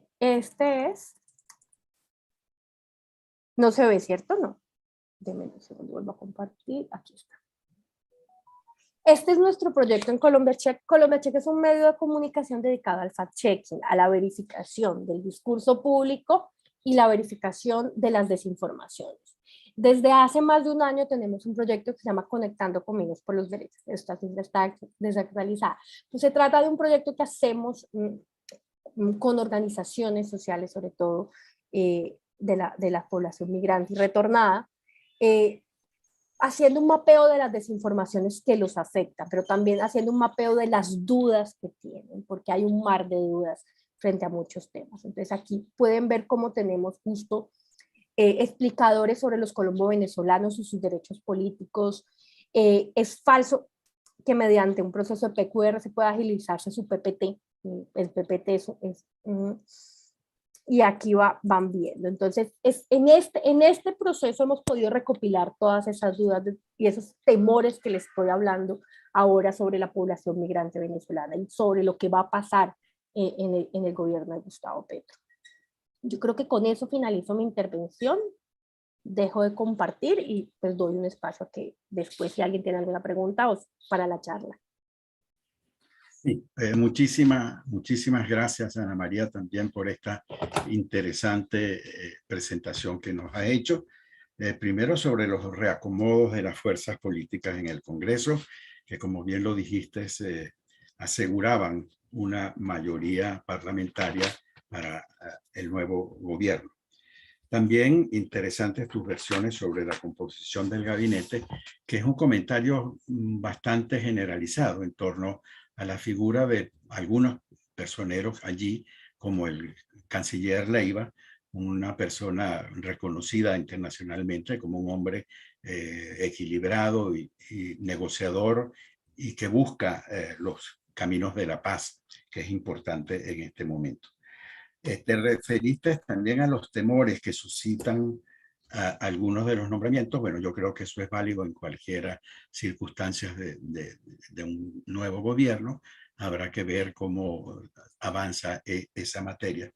no se ve, ¿cierto? No. Denme un segundo, vuelvo a compartir. Aquí está. Este es nuestro proyecto en Colombia Check. Colombia Check es un medio de comunicación dedicado al fact-checking, a la verificación del discurso público y la verificación de las desinformaciones. Desde hace más de un año tenemos un proyecto que se llama Conectando Caminos por los Derechos. Esta cifra está desactualizada. Pues se trata de un proyecto que hacemos con organizaciones sociales, sobre todo de la población migrante y retornada, haciendo un mapeo de las desinformaciones que los afectan, pero también haciendo un mapeo de las dudas que tienen, porque hay un mar de dudas frente a muchos temas. Entonces aquí pueden ver cómo tenemos justo explicadores sobre los colombo-venezolanos y sus derechos políticos. Es falso que mediante un proceso de PQR se pueda agilizarse su PPT. El PPT y aquí van viendo. Entonces, en este proceso hemos podido recopilar todas esas dudas y esos temores que les estoy hablando ahora sobre la población migrante venezolana y sobre lo que va a pasar en el gobierno de Gustavo Petro. Yo creo que con eso finalizo mi intervención. Dejo de compartir y pues doy un espacio a que después, si alguien tiene alguna pregunta o para la charla. Sí, muchísimas gracias, Ana María, también por esta interesante presentación que nos ha hecho. Primero sobre los reacomodos de las fuerzas políticas en el Congreso, que como bien lo dijiste, aseguraban una mayoría parlamentaria para el nuevo gobierno. También interesantes tus versiones sobre la composición del gabinete, que es un comentario bastante generalizado en torno a la figura de algunos personeros allí, como el canciller Leiva, una persona reconocida internacionalmente como un hombre equilibrado y negociador y que busca los caminos de la paz, que es importante en este momento. Te referiste también a los temores que suscitan algunos de los nombramientos. Bueno, yo creo que eso es válido en cualquier circunstancia de un nuevo gobierno. Habrá que ver cómo avanza esa materia.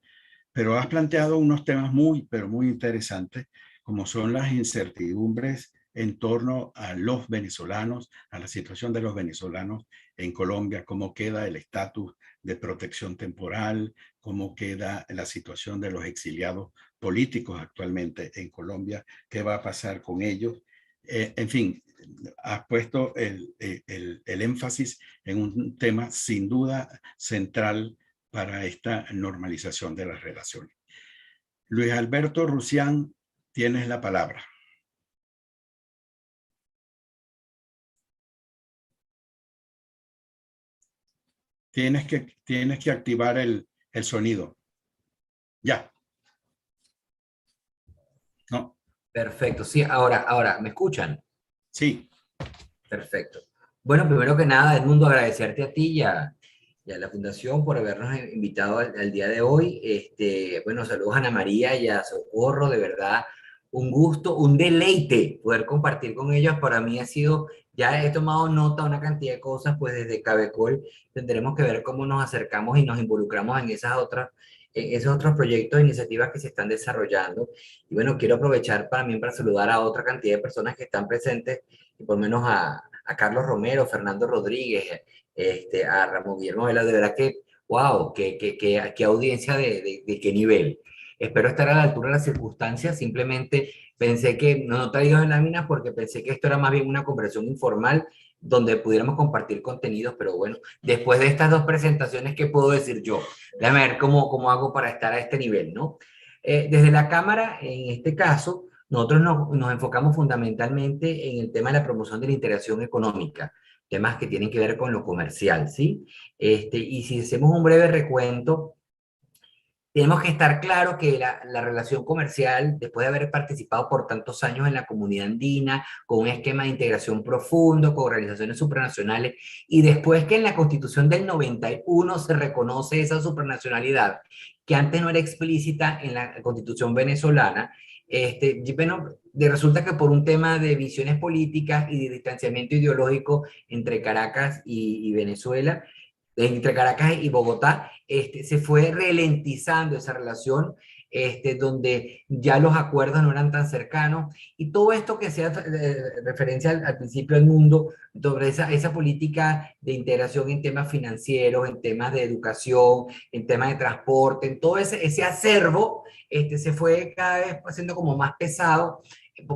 Pero has planteado unos temas pero muy interesantes, como son las incertidumbres en torno a los venezolanos, a la situación de los venezolanos en Colombia, cómo queda el estatus de protección temporal, cómo queda la situación de los exiliados políticos actualmente en Colombia, qué va a pasar con ellos. En fin, has puesto el énfasis en un tema sin duda central para esta normalización de las relaciones. Luis Alberto Rusián, tienes la palabra. Tienes que activar el sonido. Ya. No. Perfecto. Sí, ahora, ¿me escuchan? Sí. Perfecto. Bueno, primero que nada, Edmundo, agradecerte a ti y a la Fundación por habernos invitado al día de hoy. Bueno, saludos a Ana María y a Socorro, de verdad, un gusto, un deleite poder compartir con ellos. Para mí ha sido, ya he tomado nota de una cantidad de cosas, pues desde Cabecol tendremos que ver cómo nos acercamos y nos involucramos en esos otros proyectos e iniciativas que se están desarrollando. Y bueno, quiero aprovechar también para saludar a otra cantidad de personas que están presentes, y por lo menos a Carlos Romero, Fernando Rodríguez, a Ramón Guillermo Vela. De verdad que, wow, qué audiencia de qué nivel. Espero estar a la altura de las circunstancias. Simplemente pensé que no traigo en láminas porque pensé que esto era más bien una conversación informal donde pudiéramos compartir contenidos, pero bueno, después de estas dos presentaciones, ¿qué puedo decir yo? Déjame ver cómo hago para estar a este nivel, ¿no? Desde la Cámara, en este caso, nosotros nos enfocamos fundamentalmente en el tema de la promoción de la integración económica, temas que tienen que ver con lo comercial, ¿sí? Y si hacemos un breve recuento, tenemos que estar claros que la relación comercial, después de haber participado por tantos años en la comunidad andina, con un esquema de integración profundo, con organizaciones supranacionales, y después que en la Constitución del 91 se reconoce esa supranacionalidad, que antes no era explícita en la Constitución venezolana, bueno, resulta que por un tema de visiones políticas y de distanciamiento ideológico entre Caracas y Venezuela, entre Caracas y Bogotá, se fue ralentizando esa relación, donde ya los acuerdos no eran tan cercanos, y todo esto que hacía referencia al principio del mundo, sobre esa política de integración en temas financieros, en temas de educación, en temas de transporte, en todo ese acervo, se fue cada vez haciendo como más pesado,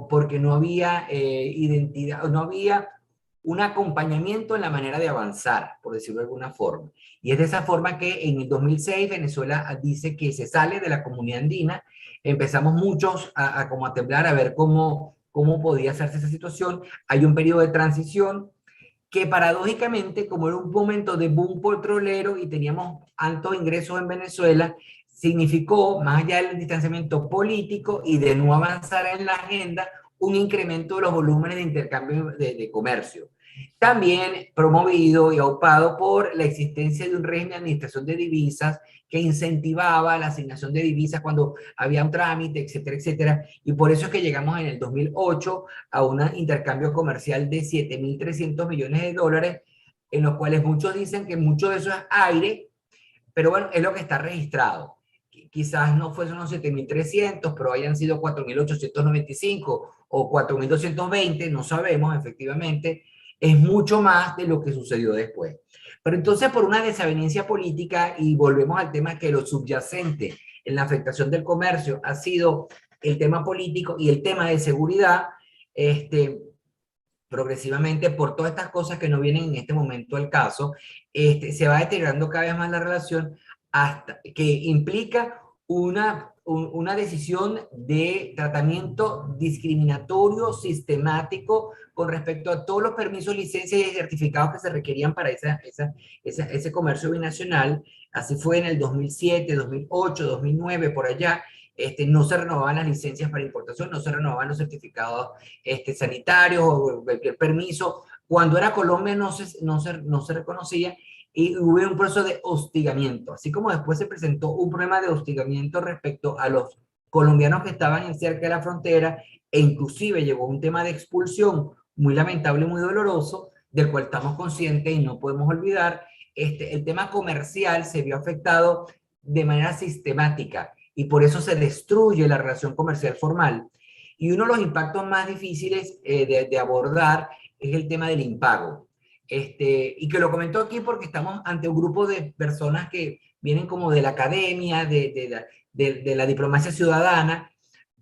porque no había identidad, no había un acompañamiento en la manera de avanzar, por decirlo de alguna forma. Y es de esa forma que en el 2006 Venezuela dice que se sale de la comunidad andina. Empezamos muchos como a temblar, a ver cómo podía hacerse esa situación. Hay un periodo de transición que paradójicamente, como era un momento de boom petrolero y teníamos altos ingresos en Venezuela, significó, más allá del distanciamiento político y de no avanzar en la agenda, un incremento de los volúmenes de intercambio de comercio. También promovido y aupado por la existencia de un régimen de administración de divisas que incentivaba la asignación de divisas cuando había un trámite, etcétera, etcétera. Y por eso es que llegamos en el 2008 a un intercambio comercial de 7.300 millones de dólares, en los cuales muchos dicen que mucho de eso es aire, pero bueno, es lo que está registrado. Quizás no fuesen unos 7.300, pero hayan sido 4.895 o 4.220, no sabemos efectivamente. Es mucho más de lo que sucedió después. Pero entonces, por una desavenencia política, y volvemos al tema que lo subyacente en la afectación del comercio ha sido el tema político y el tema de seguridad, progresivamente, por todas estas cosas que no vienen en este momento al caso, se va deteriorando cada vez más la relación, hasta que implica una decisión de tratamiento discriminatorio, sistemático, con respecto a todos los permisos, licencias y certificados que se requerían para ese comercio binacional. Así fue en el 2007, 2008, 2009, por allá. No se renovaban las licencias para importación, no se renovaban los certificados sanitarios o cualquier permiso. Cuando era Colombia no se reconocía, y hubo un proceso de hostigamiento, así como después se presentó un problema de hostigamiento respecto a los colombianos que estaban cerca de la frontera, e inclusive llegó un tema de expulsión muy lamentable, muy doloroso, del cual estamos conscientes y no podemos olvidar. El tema comercial se vio afectado de manera sistemática, y por eso se destruye la relación comercial formal. Y uno de los impactos más difíciles de abordar es el tema del impago. Y que lo comento aquí porque estamos ante un grupo de personas que vienen como de la academia, de la diplomacia ciudadana,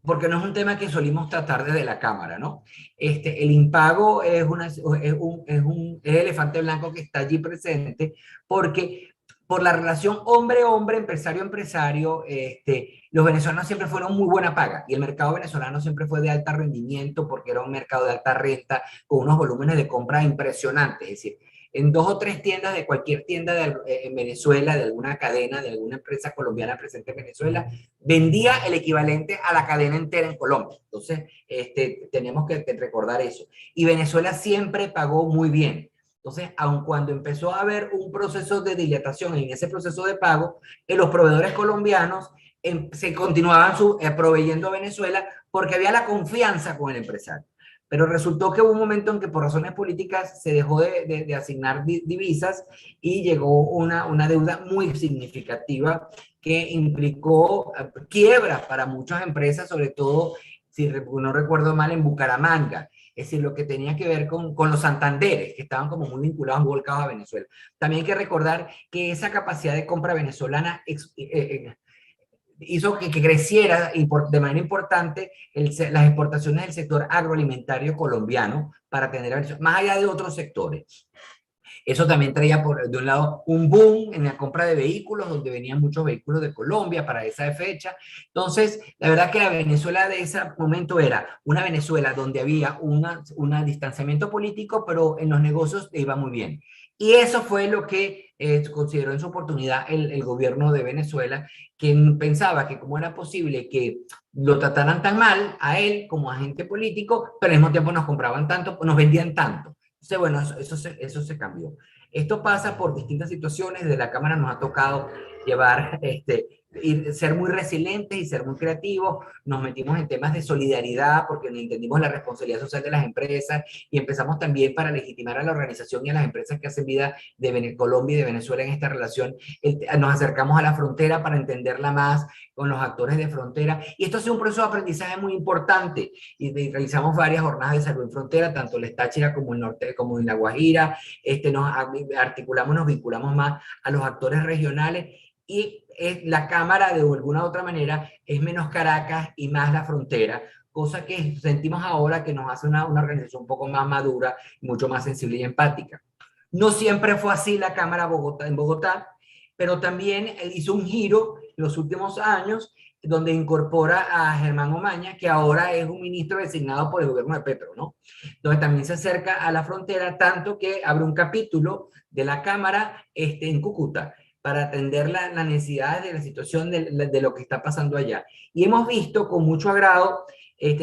porque no es un tema que solimos tratar desde la Cámara, ¿no? El impago es el elefante blanco que está allí presente, porque por la relación hombre-hombre, empresario-empresario, los venezolanos siempre fueron muy buena paga, y el mercado venezolano siempre fue de alto rendimiento porque era un mercado de alta renta con unos volúmenes de compra impresionantes. Es decir, en 2 o 3 tiendas de cualquier tienda en Venezuela, de alguna cadena, de alguna empresa colombiana presente en Venezuela, vendía el equivalente a la cadena entera en Colombia. Entonces, tenemos que recordar eso. Y Venezuela siempre pagó muy bien. Entonces, aun cuando empezó a haber un proceso de dilatación en ese proceso de pago, los proveedores colombianos se continuaban proveyendo a Venezuela porque había la confianza con el empresario. Pero resultó que hubo un momento en que por razones políticas se dejó de asignar divisas, y llegó una deuda muy significativa que implicó quiebras para muchas empresas, sobre todo, si no recuerdo mal, en Bucaramanga. Es decir, lo que tenía que ver con los Santanderes, que estaban como muy vinculados, muy volcados a Venezuela. También hay que recordar que esa capacidad de compra venezolana hizo que creciera de manera importante las exportaciones del sector agroalimentario colombiano para tener, más allá de otros sectores. Eso también traía, de un lado, un boom en la compra de vehículos, donde venían muchos vehículos de Colombia para esa fecha. Entonces, la verdad que la Venezuela de ese momento era una Venezuela donde había un distanciamiento político, pero en los negocios iba muy bien. Y eso fue lo que consideró en su oportunidad el gobierno de Venezuela, que pensaba que cómo era posible que lo trataran tan mal a él como agente político, pero al mismo tiempo nos compraban tanto, nos vendían tanto. Entonces, bueno, eso se cambió. Esto pasa por distintas situaciones. De la Cámara nos ha tocado llevar, y ser muy resilientes y ser muy creativos. Nos metimos en temas de solidaridad porque entendimos la responsabilidad social de las empresas, y empezamos también, para legitimar a la organización y a las empresas que hacen vida de Colombia y de Venezuela en esta relación, nos acercamos a la frontera para entenderla más con los actores de frontera. Y esto ha sido un proceso de aprendizaje muy importante, y realizamos varias jornadas de salud en frontera, tanto en el Táchira como en el norte, como en La Guajira. Nos articulamos, nos vinculamos más a los actores regionales, y la Cámara, de alguna u otra manera, es menos Caracas y más la frontera, cosa que sentimos ahora que nos hace una organización un poco más madura, mucho más sensible y empática. No siempre fue así la Cámara en Bogotá, pero también hizo un giro en los últimos años, donde incorpora a Germán Omaña, que ahora es un ministro designado por el gobierno de Petro, ¿no? Donde también se acerca a la frontera, tanto que abre un capítulo de la Cámara en Cúcuta, para atender las necesidades de la situación de lo que está pasando allá. Y hemos visto con mucho agrado,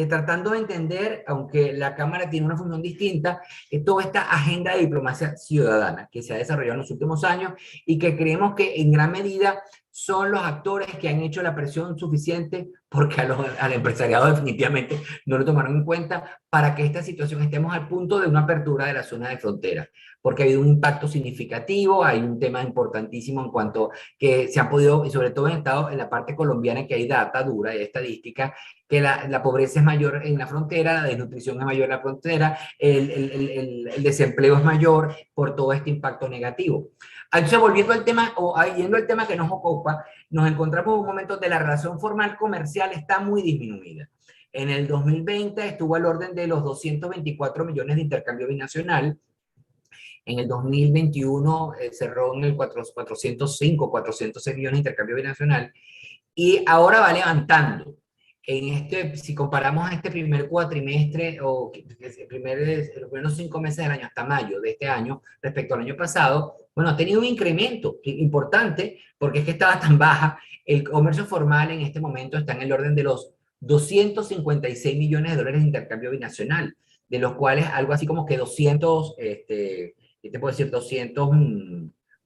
tratando de entender, aunque la Cámara tiene una función distinta, toda esta agenda de diplomacia ciudadana que se ha desarrollado en los últimos años y que creemos que en gran medida son los actores que han hecho la presión suficiente, porque al empresariado definitivamente no lo tomaron en cuenta, para que esta situación estemos al punto de una apertura de la zona de frontera, porque ha habido un impacto significativo, hay un tema importantísimo en cuanto que se han podido, y sobre todo en la parte colombiana, que hay data dura y estadística, que la pobreza es mayor en la frontera, la desnutrición es mayor en la frontera, el desempleo es mayor por todo este impacto negativo. Entonces, volviendo al tema, o yendo al tema que nos ocupa, nos encontramos en un momento donde la relación formal comercial está muy disminuida. En el 2020 estuvo al orden de los 224 millones de intercambio binacional. En el 2021 cerró en el 405, 406 millones de intercambio binacional. Y ahora va levantando. Si comparamos este primer cuatrimestre o los primeros 5 meses del año hasta mayo de este año respecto al año pasado, bueno, ha tenido un incremento importante porque es que estaba tan baja. El comercio formal en este momento está en el orden de los 256 millones de dólares de intercambio binacional, de los cuales algo así como que 200, ¿qué te puedo decir?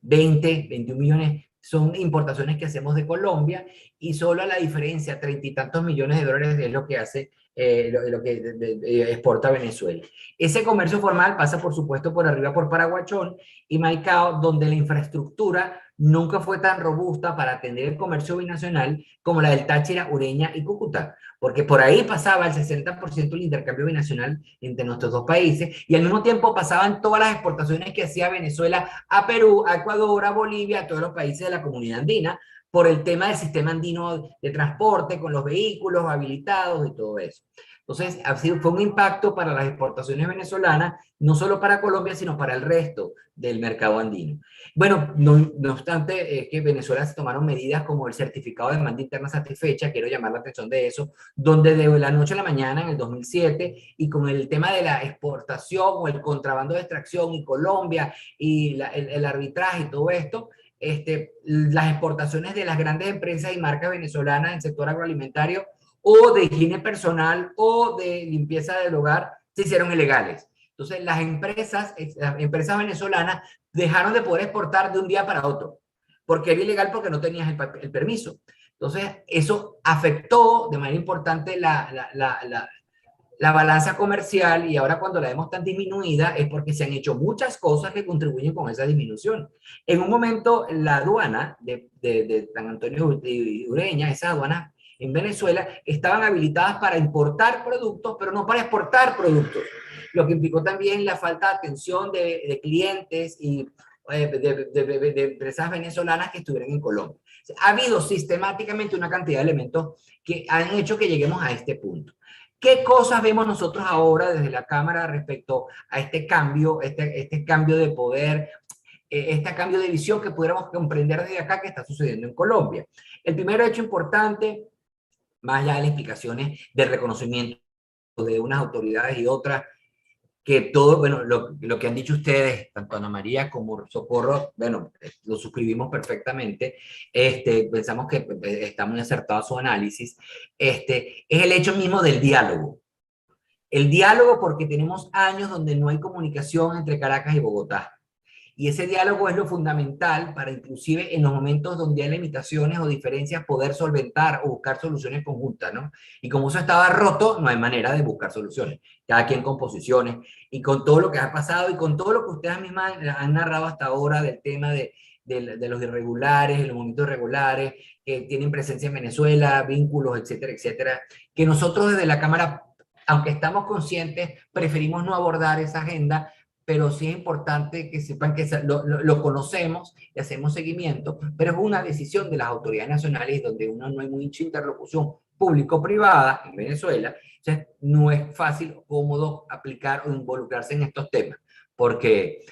21 millones son importaciones que hacemos de Colombia, y solo la diferencia, 30 y tantos millones de dólares, es lo que hace, lo que exporta Venezuela. Ese comercio formal pasa, por supuesto, por arriba por Paraguachón y Maicao, donde la infraestructura nunca fue tan robusta para atender el comercio binacional como la del Táchira, Ureña y Cúcuta, porque por ahí pasaba el 60% del intercambio binacional entre nuestros dos países, y al mismo tiempo pasaban todas las exportaciones que hacía Venezuela a Perú, a Ecuador, a Bolivia, a todos los países de la comunidad andina, por el tema del sistema andino de transporte, con los vehículos habilitados y todo eso. Entonces, fue un impacto para las exportaciones venezolanas, no solo para Colombia, sino para el resto del mercado andino. Bueno, no obstante, es que Venezuela se tomaron medidas como el certificado de demanda interna satisfecha, quiero llamar la atención de eso, donde de la noche a la mañana, en el 2007, y con el tema de la exportación o el contrabando de extracción y Colombia, y el arbitraje y todo esto, las exportaciones de las grandes empresas y marcas venezolanas en el sector agroalimentario o de higiene personal o de limpieza del hogar se hicieron ilegales. Entonces, las empresas venezolanas dejaron de poder exportar de un día para otro, porque era ilegal, porque no tenías el permiso. Entonces, eso afectó de manera importante la balanza comercial, y ahora cuando la vemos tan disminuida es porque se han hecho muchas cosas que contribuyen con esa disminución. En un momento, la aduana de San Antonio de Ureña, esa aduana en Venezuela, estaban habilitadas para importar productos, pero no para exportar productos, lo que implicó también la falta de atención de clientes y de empresas venezolanas que estuvieran en Colombia. Ha habido sistemáticamente una cantidad de elementos que han hecho que lleguemos a este punto. ¿Qué cosas vemos nosotros ahora desde la Cámara respecto a este cambio, este cambio de poder, este cambio de visión que pudiéramos comprender desde acá que está sucediendo en Colombia? El primer hecho importante, más allá de las explicaciones del reconocimiento de unas autoridades y otras, que todo, bueno, lo que han dicho ustedes, tanto Ana María como Socorro, bueno, lo suscribimos perfectamente, pensamos que está muy acertado su análisis, es el hecho mismo del diálogo. El diálogo, porque tenemos años donde no hay comunicación entre Caracas y Bogotá. Y ese diálogo es lo fundamental para, inclusive en los momentos donde hay limitaciones o diferencias, poder solventar o buscar soluciones conjuntas, ¿no? Y como eso estaba roto, no hay manera de buscar soluciones. Cada quien con posiciones, y con todo lo que ha pasado y con todo lo que ustedes mismas han narrado hasta ahora del tema de los irregulares, de los movimientos irregulares, que tienen presencia en Venezuela, vínculos, etcétera, etcétera, que nosotros desde la Cámara, aunque estamos conscientes, preferimos no abordar esa agenda, pero sí es importante que sepan que lo conocemos y hacemos seguimiento, pero es una decisión de las autoridades nacionales donde uno no hay mucha interlocución público-privada en Venezuela. Entonces, no es fácil o cómodo aplicar o involucrarse en estos temas, porque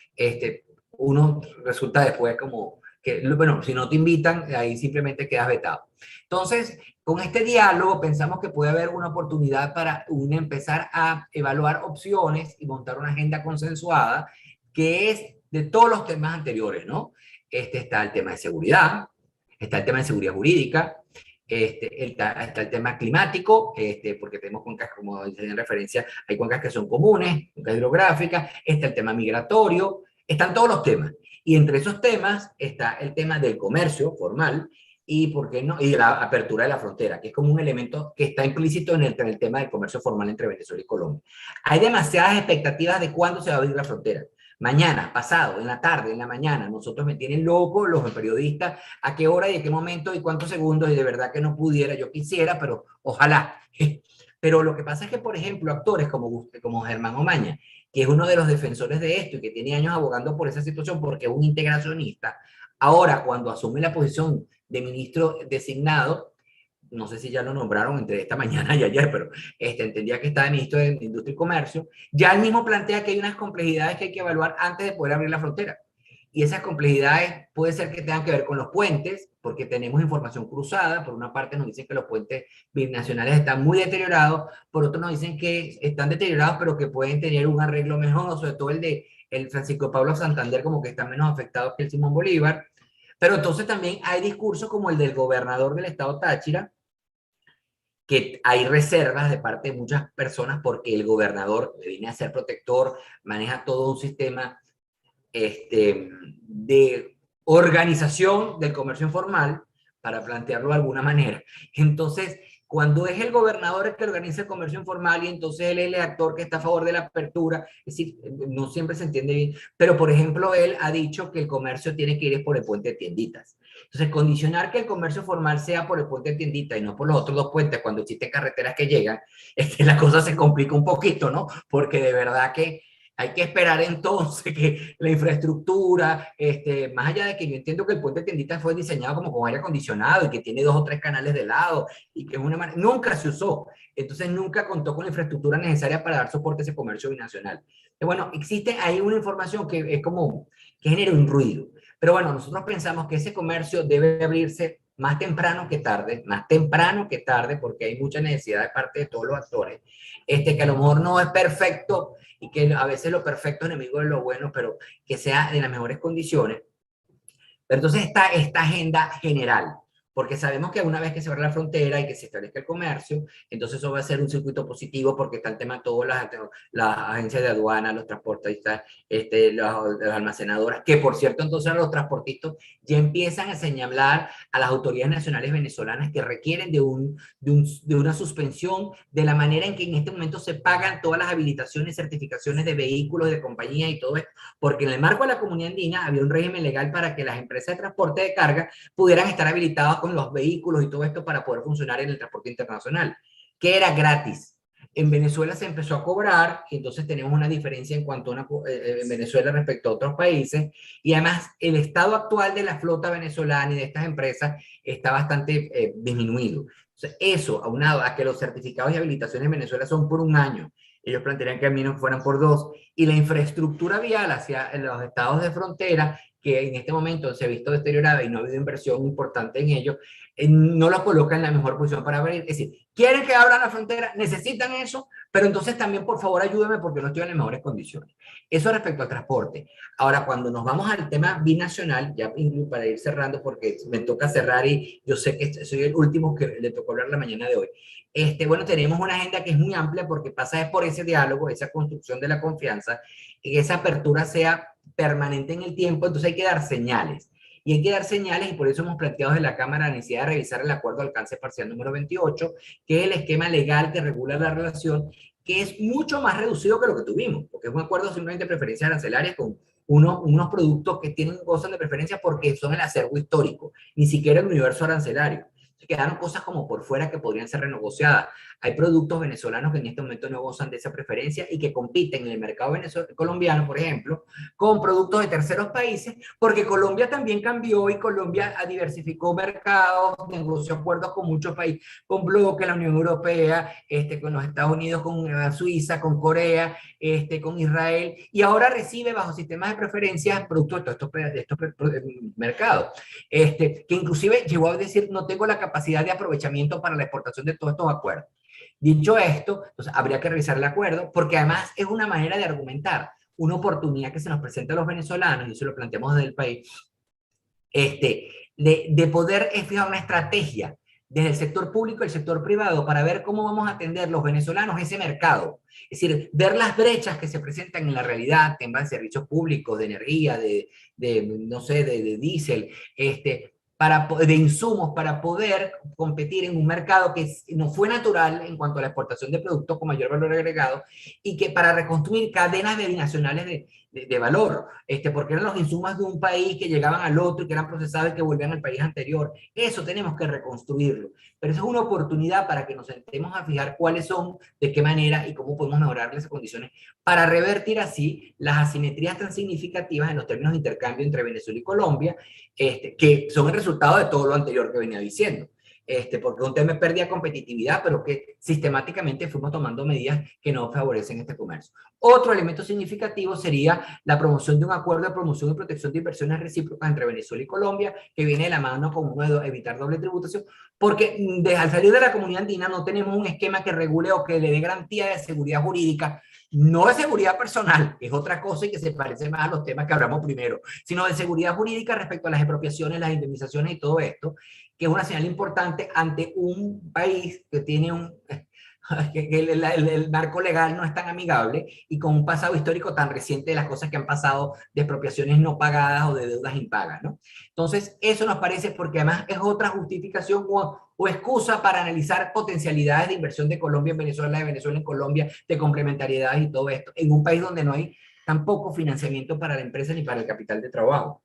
uno resulta después como que, bueno, si no te invitan, ahí simplemente quedas vetado. Entonces, con este diálogo pensamos que puede haber una oportunidad para empezar a evaluar opciones y montar una agenda consensuada que es de todos los temas anteriores, ¿no? está el tema de seguridad, está el tema de seguridad jurídica, está el tema climático, porque tenemos cuencas, como dicen en referencia, hay cuencas que son comunes, cuencas hidrográficas, está el tema migratorio, están todos los temas. Y entre esos temas está el tema del comercio formal y, ¿por qué no?, y de la apertura de la frontera, que es como un elemento que está implícito en el tema del comercio formal entre Venezuela y Colombia. Hay demasiadas expectativas de cuándo se va a abrir la frontera. Mañana, pasado, en la tarde, en la mañana. Nosotros me tienen loco los periodistas, a qué hora y de qué momento y cuántos segundos, y de verdad que no pudiera, yo quisiera, pero ojalá. Pero lo que pasa es que, por ejemplo, actores como Germán Omaña, que es uno de los defensores de esto y que tiene años abogando por esa situación porque es un integracionista, ahora cuando asume la posición de ministro designado, no sé si ya lo nombraron entre esta mañana y ayer, pero entendía que estaba ministro de Industria y Comercio, ya él mismo plantea que hay unas complejidades que hay que evaluar antes de poder abrir la frontera. Y esas complejidades puede ser que tengan que ver con los puentes, porque tenemos información cruzada. Por una parte nos dicen que los puentes binacionales están muy deteriorados, por otro nos dicen que están deteriorados, pero que pueden tener un arreglo mejor, sobre todo el de el Francisco Pablo Santander, como que está menos afectado que el Simón Bolívar. Pero entonces también hay discursos como el del gobernador del estado Táchira, que hay reservas de parte de muchas personas porque el gobernador viene a ser protector, maneja todo un sistema de organización del comercio informal, para plantearlo de alguna manera. Entonces, cuando es el gobernador el que organiza el comercio informal y entonces él es el actor que está a favor de la apertura, es decir, no siempre se entiende bien, pero por ejemplo, él ha dicho que el comercio tiene que ir por el puente de tienditas. Entonces, condicionar que el comercio formal sea por el puente de tiendita y no por los otros dos puentes cuando existen carreteras que llegan, la cosa se complica un poquito, ¿no? Porque de verdad que hay que esperar entonces que la infraestructura, más allá de que yo entiendo que el puente de tiendita fue diseñado como con aire acondicionado y que tiene 2 o 3 canales de lado y que es una manera, nunca se usó. Entonces nunca contó con la infraestructura necesaria para dar soporte a ese comercio binacional. Bueno, existe ahí una información que es como, que genera un ruido. Pero bueno, nosotros pensamos que ese comercio debe abrirse más temprano que tarde, porque hay mucha necesidad de parte de todos los actores, que a lo mejor no es perfecto y que a veces lo perfecto es enemigo de lo bueno, pero que sea de las mejores condiciones. Pero entonces está esta agenda general, porque sabemos que una vez que se abra la frontera y que se establezca el comercio, entonces eso va a ser un circuito positivo porque está el tema de todas las agencias de aduana, los transportistas, las almacenadoras, que por cierto entonces los transportistas ya empiezan a señalar a las autoridades nacionales venezolanas que requieren de una suspensión de la manera en que en este momento se pagan todas las habilitaciones, certificaciones de vehículos, de compañía y todo esto, porque en el marco de la comunidad andina había un régimen legal para que las empresas de transporte de carga pudieran estar habilitadas con los vehículos y todo esto para poder funcionar en el transporte internacional, que era gratis. En Venezuela se empezó a cobrar y entonces tenemos una diferencia en cuanto a en Venezuela respecto a otros países, y además el estado actual de la flota venezolana y de estas empresas está bastante disminuido. Entonces, eso, aunado a que los certificados y habilitaciones en Venezuela son por 1 año, ellos plantearían que al menos fueran por 2, y la infraestructura vial hacia los estados de frontera, que en este momento se ha visto deteriorada y no ha habido inversión importante en ello, no los coloca en la mejor posición para abrir. Es decir, quieren que abran la frontera, necesitan eso, pero entonces también por favor ayúdenme porque no estoy en las mejores condiciones. Eso respecto al transporte. Ahora, cuando nos vamos al tema binacional, ya para ir cerrando porque me toca cerrar y yo sé que soy el último que le tocó hablar la mañana de hoy. Bueno, tenemos una agenda que es muy amplia porque pasa por ese diálogo, esa construcción de la confianza, que esa apertura sea permanente en el tiempo. Entonces hay que dar señales. Y hay que dar señales, y por eso hemos planteado desde la Cámara la necesidad de revisar el acuerdo de alcance parcial número 28, que es el esquema legal que regula la relación, que es mucho más reducido que lo que tuvimos, porque es un acuerdo simplemente de preferencias arancelarias con unos productos que gozan de preferencia porque son el acervo histórico, ni siquiera el universo arancelario. Quedaron cosas como por fuera que podrían ser renegociadas. Hay productos venezolanos que en este momento no gozan de esa preferencia y que compiten en el mercado colombiano, por ejemplo, con productos de terceros países, porque Colombia también cambió y Colombia diversificó mercados, negoció acuerdos con muchos países, con bloques, la Unión Europea, con los Estados Unidos, con Suiza, con Corea, con Israel, y ahora recibe bajo sistemas de preferencias productos de estos mercados, que inclusive llegó a decir no tengo la capacidad de aprovechamiento para la exportación de todos estos acuerdos. Dicho esto, pues, habría que revisar el acuerdo, porque además es una manera de argumentar una oportunidad que se nos presenta a los venezolanos, y eso lo planteamos desde el país, de poder fijar una estrategia desde el sector público y el sector privado para ver cómo vamos a atender los venezolanos ese mercado. Es decir, ver las brechas que se presentan en la realidad, temas de servicios públicos, de energía, no sé, de diésel, de insumos para poder competir en un mercado que no fue natural en cuanto a la exportación de productos con mayor valor agregado y que para reconstruir cadenas binacionales de valor, porque eran los insumos de un país que llegaban al otro y que eran procesados y que volvían al país anterior. Eso tenemos que reconstruirlo. Pero eso es una oportunidad para que nos sentemos a fijar cuáles son, de qué manera y cómo podemos mejorar esas condiciones para revertir así las asimetrías tan significativas en los términos de intercambio entre Venezuela y Colombia, que son el resultado de todo lo anterior que venía diciendo. Porque un tema es pérdida de competitividad, pero que sistemáticamente fuimos tomando medidas que no favorecen este comercio. Otro elemento significativo sería la promoción de un acuerdo de promoción y protección de inversiones recíprocas entre Venezuela y Colombia, que viene de la mano con uno de evitar doble tributación, porque al salir de la comunidad andina no tenemos un esquema que regule o que le dé garantía de seguridad jurídica, no de seguridad personal, que es otra cosa y que se parece más a los temas que hablamos primero, sino de seguridad jurídica respecto a las expropiaciones, las indemnizaciones y todo esto, que es una señal importante ante un país que tiene el marco legal no es tan amigable y con un pasado histórico tan reciente de las cosas que han pasado de expropiaciones no pagadas o de deudas impagas, ¿no? Entonces, eso nos parece porque además es otra justificación o excusa para analizar potencialidades de inversión de Colombia en Venezuela, de Venezuela en Colombia, de complementariedades y todo esto, en un país donde no hay tampoco financiamiento para la empresa ni para el capital de trabajo.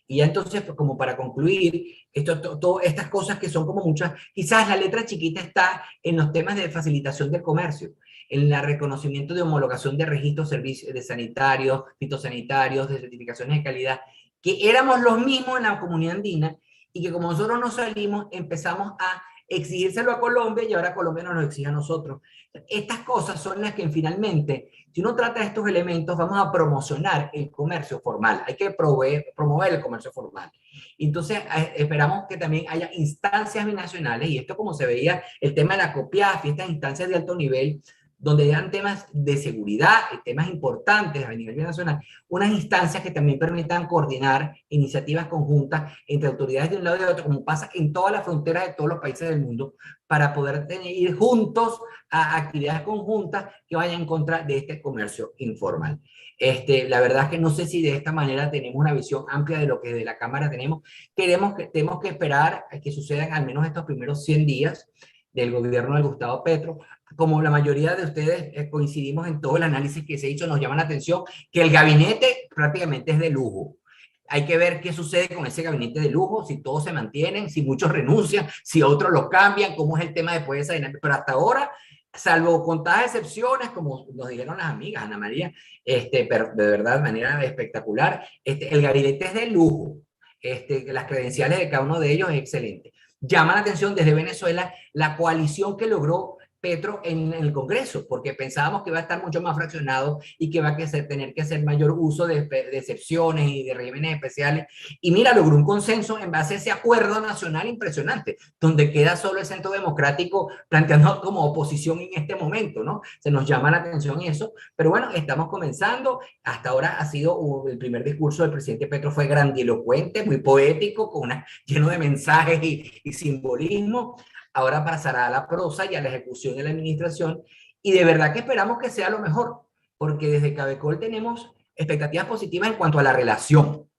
Y ya entonces, pues, como para concluir, estas cosas que son como muchas, quizás la letra chiquita está en los temas de facilitación del comercio, en el reconocimiento de homologación de registros, servicios de sanitarios, fitosanitarios, de certificaciones de calidad, que éramos los mismos en la comunidad andina y que como nosotros no salimos, empezamos a exigírselo a Colombia y ahora Colombia nos lo exige a nosotros. Estas cosas son las que finalmente, si uno trata de estos elementos, vamos a promocionar el comercio formal. Hay que promover el comercio formal. Entonces, esperamos que también haya instancias binacionales, y esto como se veía, el tema de la COPIAF y estas instancias de alto nivel, donde dan temas de seguridad, temas importantes a nivel nacional, unas instancias que también permitan coordinar iniciativas conjuntas entre autoridades de un lado y de otro, como pasa en todas las fronteras de todos los países del mundo, para poder ir juntos a actividades conjuntas que vayan en contra de este comercio informal. La verdad es que no sé si de esta manera tenemos una visión amplia de lo que de la Cámara tenemos. Tenemos que esperar a que sucedan al menos estos primeros 100 días del gobierno de Gustavo Petro. Como la mayoría de ustedes coincidimos en todo el análisis que se ha hecho, nos llama la atención que el gabinete prácticamente es de lujo. Hay que ver qué sucede con ese gabinete de lujo, si todos se mantienen, si muchos renuncian, si otros lo cambian, cómo es el tema después de esa dinámica. Pero hasta ahora, salvo contadas excepciones, como nos dijeron las amigas, Ana María, pero de verdad, de manera espectacular, el gabinete es de lujo. Las credenciales de cada uno de ellos es excelente. Llama la atención desde Venezuela la coalición que logró Petro en el Congreso, porque pensábamos que iba a estar mucho más fraccionado y que va a tener que hacer mayor uso de excepciones y de regímenes especiales. Y mira, logró un consenso en base a ese acuerdo nacional impresionante, donde queda solo el Centro Democrático planteando como oposición en este momento, ¿no? Se nos llama la atención eso, pero bueno, estamos comenzando. Hasta ahora ha sido el primer discurso del presidente Petro, fue grandilocuente, muy poético, lleno de mensajes y simbolismo. Ahora pasará a la prosa y a la ejecución de la administración, y de verdad que esperamos que sea lo mejor, porque desde Cabecol tenemos expectativas positivas en cuanto a la relación.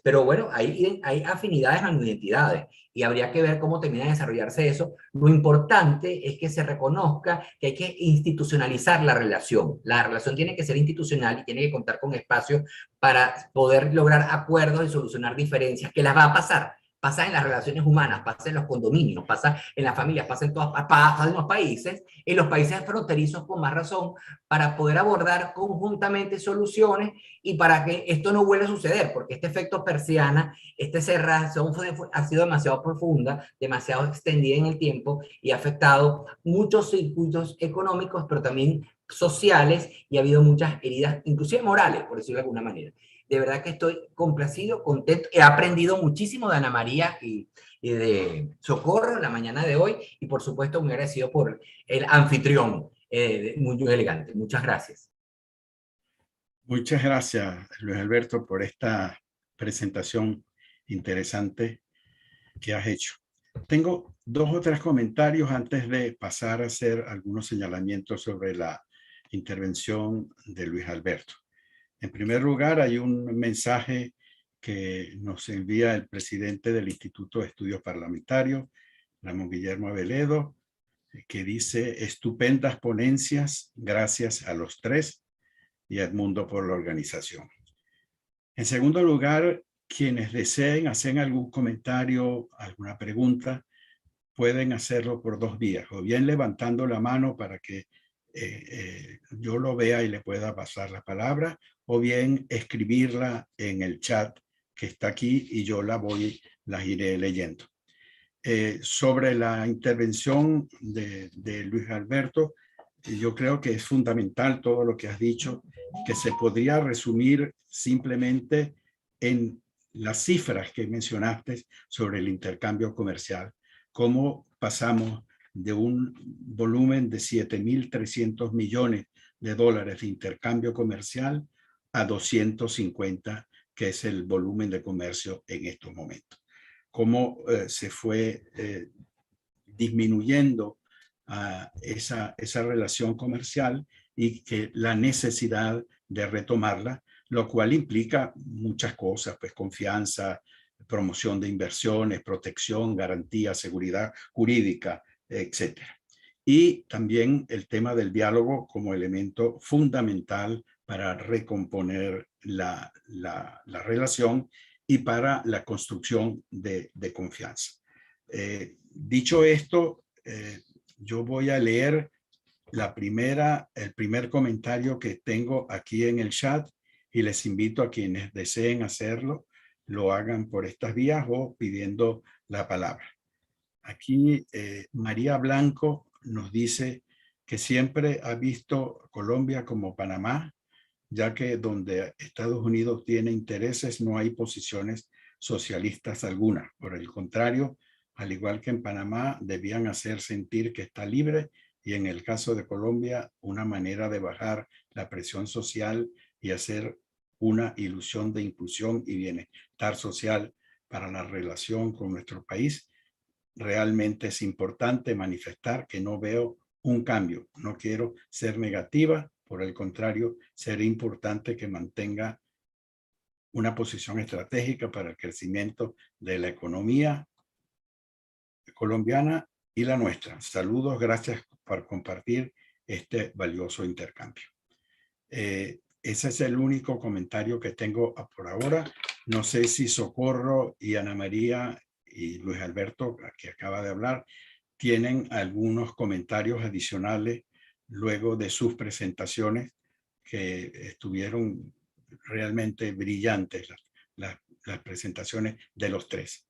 Pero bueno, hay afinidades a identidades y habría que ver cómo termina de desarrollarse eso. Lo importante es que se reconozca que hay que institucionalizar la relación. La relación tiene que ser institucional y tiene que contar con espacios para poder lograr acuerdos y solucionar diferencias, que las va a pasar. Pasa en las relaciones humanas, pasa en los condominios, pasa en las familias, pasa en los países fronterizos con más razón, para poder abordar conjuntamente soluciones y para que esto no vuelva a suceder, porque este efecto persiana, esta cerrazón ha sido demasiado profunda, demasiado extendida en el tiempo y ha afectado muchos circuitos económicos, pero también sociales, y ha habido muchas heridas, inclusive morales, por decirlo de alguna manera. De verdad que estoy complacido, contento. He aprendido muchísimo de Ana María y de Socorro en la mañana de hoy, y por supuesto muy agradecido por el anfitrión, muy elegante. Muchas gracias. Muchas gracias, Luis Alberto, por esta presentación interesante que has hecho. Tengo 2 o 3 comentarios antes de pasar a hacer algunos señalamientos sobre la intervención de Luis Alberto. En primer lugar, hay un mensaje que nos envía el presidente del Instituto de Estudios Parlamentarios, Ramón Guillermo Aveledo, que dice: estupendas ponencias, gracias a los 3 y a Edmundo por la organización. En segundo lugar, quienes deseen hacer algún comentario, alguna pregunta, pueden hacerlo por 2 vías, o bien levantando la mano para que yo lo vea y le pueda pasar la palabra, o bien escribirla en el chat que está aquí y yo las iré leyendo. Sobre la intervención de Luis Alberto, yo creo que es fundamental todo lo que has dicho, que se podría resumir simplemente en las cifras que mencionaste sobre el intercambio comercial, cómo pasamos de un volumen de 7.300 millones de dólares de intercambio comercial a 250, que es el volumen de comercio en estos momentos. Cómo se fue disminuyendo esa relación comercial y que la necesidad de retomarla, lo cual implica muchas cosas, pues confianza, promoción de inversiones, protección, garantía, seguridad jurídica, etc. Y también el tema del diálogo como elemento fundamental para recomponer la relación y para la construcción de confianza. Dicho esto, yo voy a leer el primer comentario que tengo aquí en el chat y les invito a quienes deseen hacerlo, lo hagan por estas vías o pidiendo la palabra. Aquí María Blanco nos dice que siempre ha visto Colombia como Panamá, ya que donde Estados Unidos tiene intereses no hay posiciones socialistas alguna. Por el contrario, al igual que en Panamá, debían hacer sentir que está libre y en el caso de Colombia, una manera de bajar la presión social y hacer una ilusión de inclusión y bienestar social para la relación con nuestro país. Realmente es importante manifestar que no veo un cambio. No quiero ser negativa, por el contrario, será importante que mantenga una posición estratégica para el crecimiento de la economía colombiana y la nuestra. Saludos, gracias por compartir este valioso intercambio. Ese es el único comentario que tengo por ahora. No sé si Socorro y Ana María y Luis Alberto, que acaba de hablar, tienen algunos comentarios adicionales luego de sus presentaciones, que estuvieron realmente brillantes las presentaciones de los 3.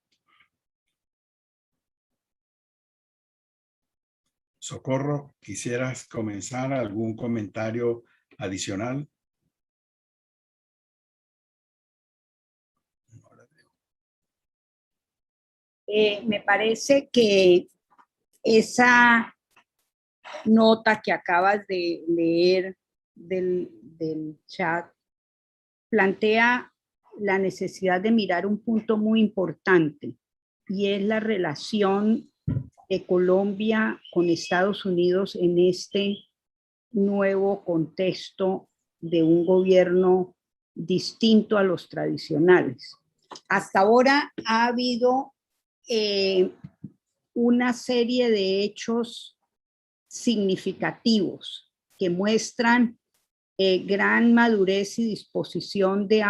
Socorro, ¿quisieras comenzar algún comentario adicional? Me parece que esa nota que acabas de leer del chat plantea la necesidad de mirar un punto muy importante, y es la relación de Colombia con Estados Unidos en este nuevo contexto de un gobierno distinto a los tradicionales. Hasta ahora ha habido una serie de hechos significativos que muestran gran madurez y disposición de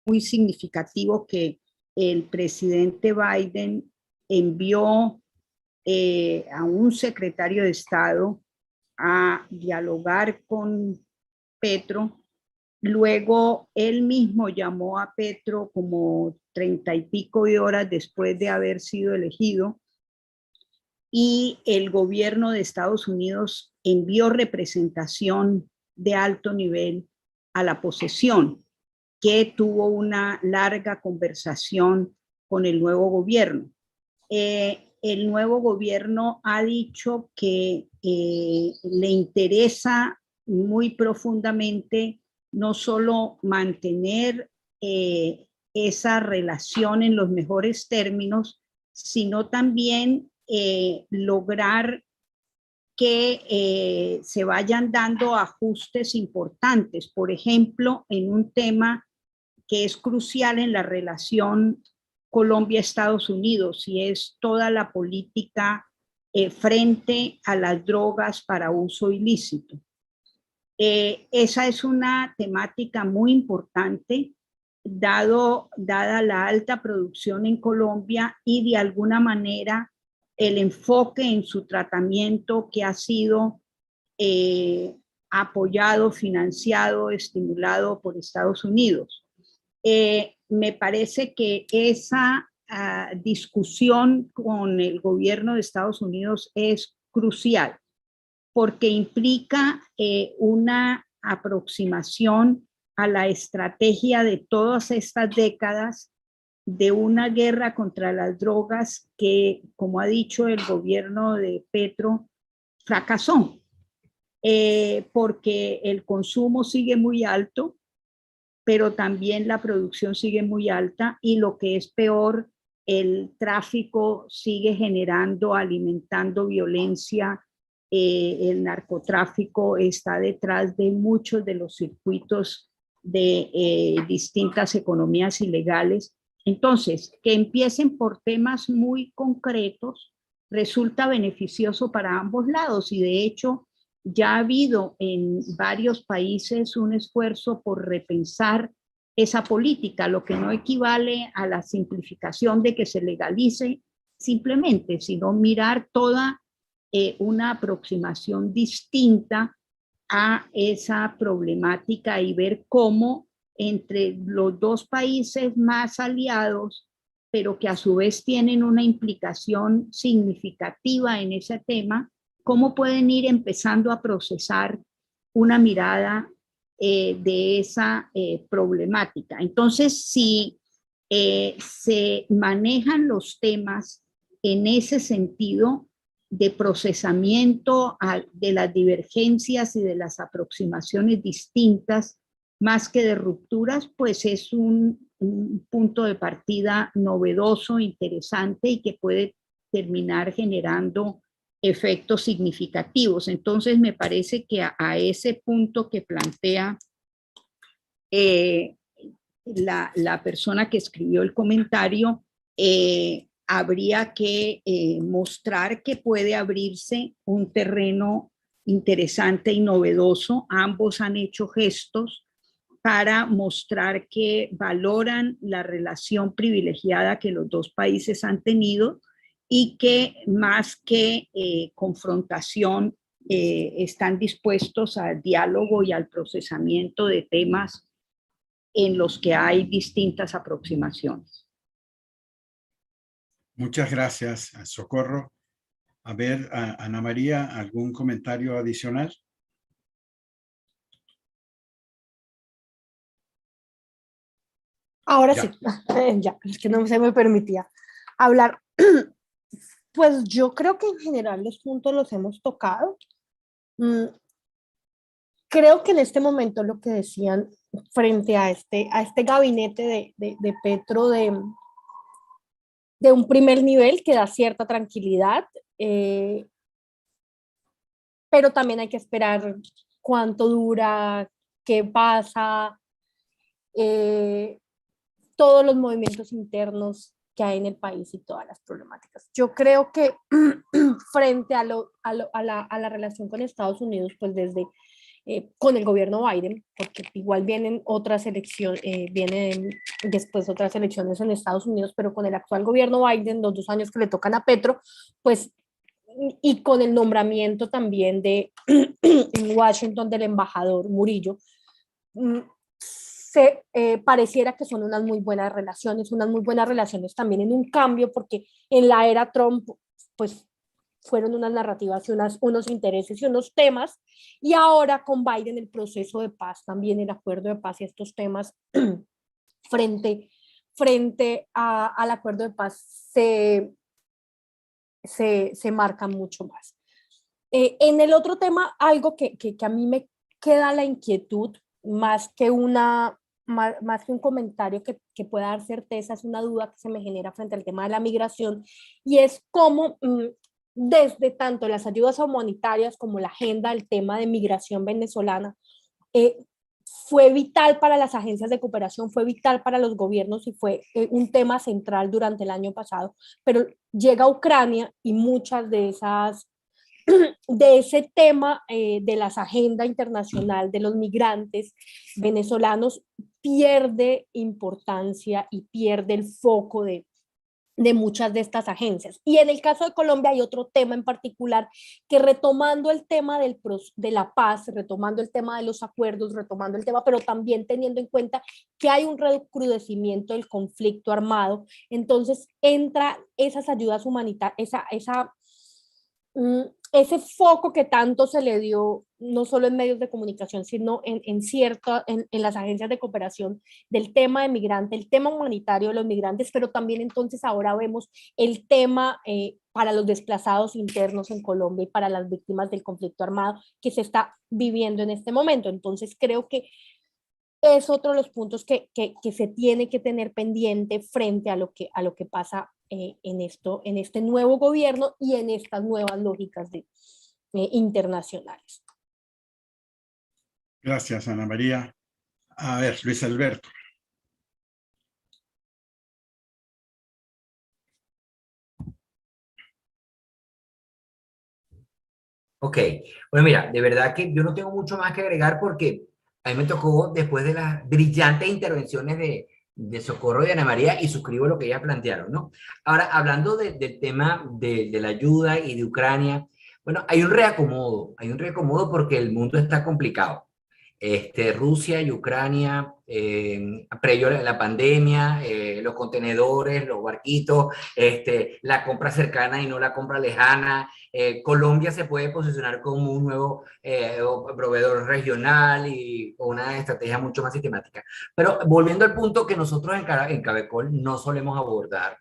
muy significativo que el presidente Biden envió a un secretario de Estado a dialogar con Petro. Luego él mismo llamó a Petro como 30 y pico de horas después de haber sido elegido, y el gobierno de Estados Unidos envió representación de alto nivel a la posesión, que tuvo una larga conversación con el nuevo gobierno. El nuevo gobierno ha dicho que le interesa muy profundamente no solo mantener esa relación en los mejores términos, sino también lograr que se vayan dando ajustes importantes. Por ejemplo, en un tema que es crucial en la relación Colombia-Estados Unidos, y es toda la política frente a las drogas para uso ilícito. Esa es una temática muy importante, dada la alta producción en Colombia y de alguna manera el enfoque en su tratamiento que ha sido apoyado, financiado, estimulado por Estados Unidos. Me parece que esa discusión con el gobierno de Estados Unidos es crucial, porque implica una aproximación a la estrategia de todas estas décadas de una guerra contra las drogas que, como ha dicho el gobierno de Petro, fracasó, porque el consumo sigue muy alto, pero también la producción sigue muy alta y lo que es peor, el tráfico sigue generando, alimentando violencia. El narcotráfico está detrás de muchos de los circuitos de distintas economías ilegales. Entonces, que empiecen por temas muy concretos resulta beneficioso para ambos lados y de hecho ya ha habido en varios países un esfuerzo por repensar esa política, lo que no equivale a la simplificación de que se legalice simplemente, sino mirar toda una aproximación distinta a esa problemática y ver cómo entre los dos países más aliados, pero que a su vez tienen una implicación significativa en ese tema, cómo pueden ir empezando a procesar una mirada de esa problemática. Entonces, si se manejan los temas en ese sentido de procesamiento de las divergencias y de las aproximaciones distintas, más que de rupturas, pues es un punto de partida novedoso, interesante y que puede terminar generando efectos significativos. Entonces, me parece que a ese punto que plantea la persona que escribió el comentario, habría que mostrar que puede abrirse un terreno interesante y novedoso. Ambos han hecho gestos para mostrar que valoran la relación privilegiada que los dos países han tenido y que más que confrontación están dispuestos al diálogo y al procesamiento de temas en los que hay distintas aproximaciones. Muchas gracias, Socorro. A ver, Ana María, ¿algún comentario adicional? Ahora Ya. sí, ya, es que no se me permitía hablar. Pues yo creo que en general los puntos los hemos tocado. Creo que en este momento lo que decían frente a este gabinete de Petro de un primer nivel que da cierta tranquilidad, pero también hay que esperar cuánto dura, qué pasa, todos los movimientos internos que hay en el país y todas las problemáticas. Yo creo que frente a la relación con Estados Unidos, pues desde con el gobierno Biden, porque igual vienen otras elecciones, vienen después otras elecciones en Estados Unidos, pero con el actual gobierno Biden, los 2 años que le tocan a Petro, pues, y con el nombramiento también de en Washington del embajador Murillo, pareciera que son unas muy buenas relaciones también en un cambio, porque en la era Trump, pues fueron unas narrativas y unos intereses y unos temas, y ahora con Biden el proceso de paz, también el acuerdo de paz y estos temas frente al acuerdo de paz se marcan mucho más. En el otro tema, algo que a mí me queda la inquietud más que más que un comentario que pueda dar certeza, es una duda que se me genera frente al tema de la migración, y es cómo desde tanto las ayudas humanitarias como la agenda, el tema de migración venezolana, fue vital para las agencias de cooperación, fue vital para los gobiernos y fue un tema central durante el año pasado, pero llega a Ucrania y muchas de ese tema de las agendas internacional de los migrantes venezolanos pierde importancia y pierde el foco de muchas de estas agencias. Y en el caso de Colombia hay otro tema en particular que, retomando el tema de la paz, retomando el tema de los acuerdos, retomando el tema, pero también teniendo en cuenta que hay un recrudecimiento del conflicto armado, entonces entra esas ayudas humanitarias, ese foco que tanto se le dio, no solo en medios de comunicación, sino en las agencias de cooperación, del tema de migrante, el tema humanitario de los migrantes, pero también entonces ahora vemos el tema para los desplazados internos en Colombia y para las víctimas del conflicto armado que se está viviendo en este momento. Entonces creo que es otro de los puntos que se tiene que tener pendiente frente a lo que pasa en este nuevo gobierno y en estas nuevas lógicas internacionales. Gracias, Ana María. A ver, Luis Alberto. Ok, bueno, mira, de verdad que yo no tengo mucho más que agregar porque a mí me tocó, después de las brillantes intervenciones de Socorro y de Ana María, y suscribo lo que ellas plantearon, ¿no? Ahora, hablando del tema de la ayuda y de Ucrania, bueno, hay un reacomodo porque el mundo está complicado. Rusia y Ucrania, previo a la pandemia, los contenedores, los barquitos, la compra cercana y no la compra lejana. Colombia se puede posicionar como un nuevo proveedor regional y con una estrategia mucho más sistemática. Pero volviendo al punto que nosotros en Cabecol no solemos abordar,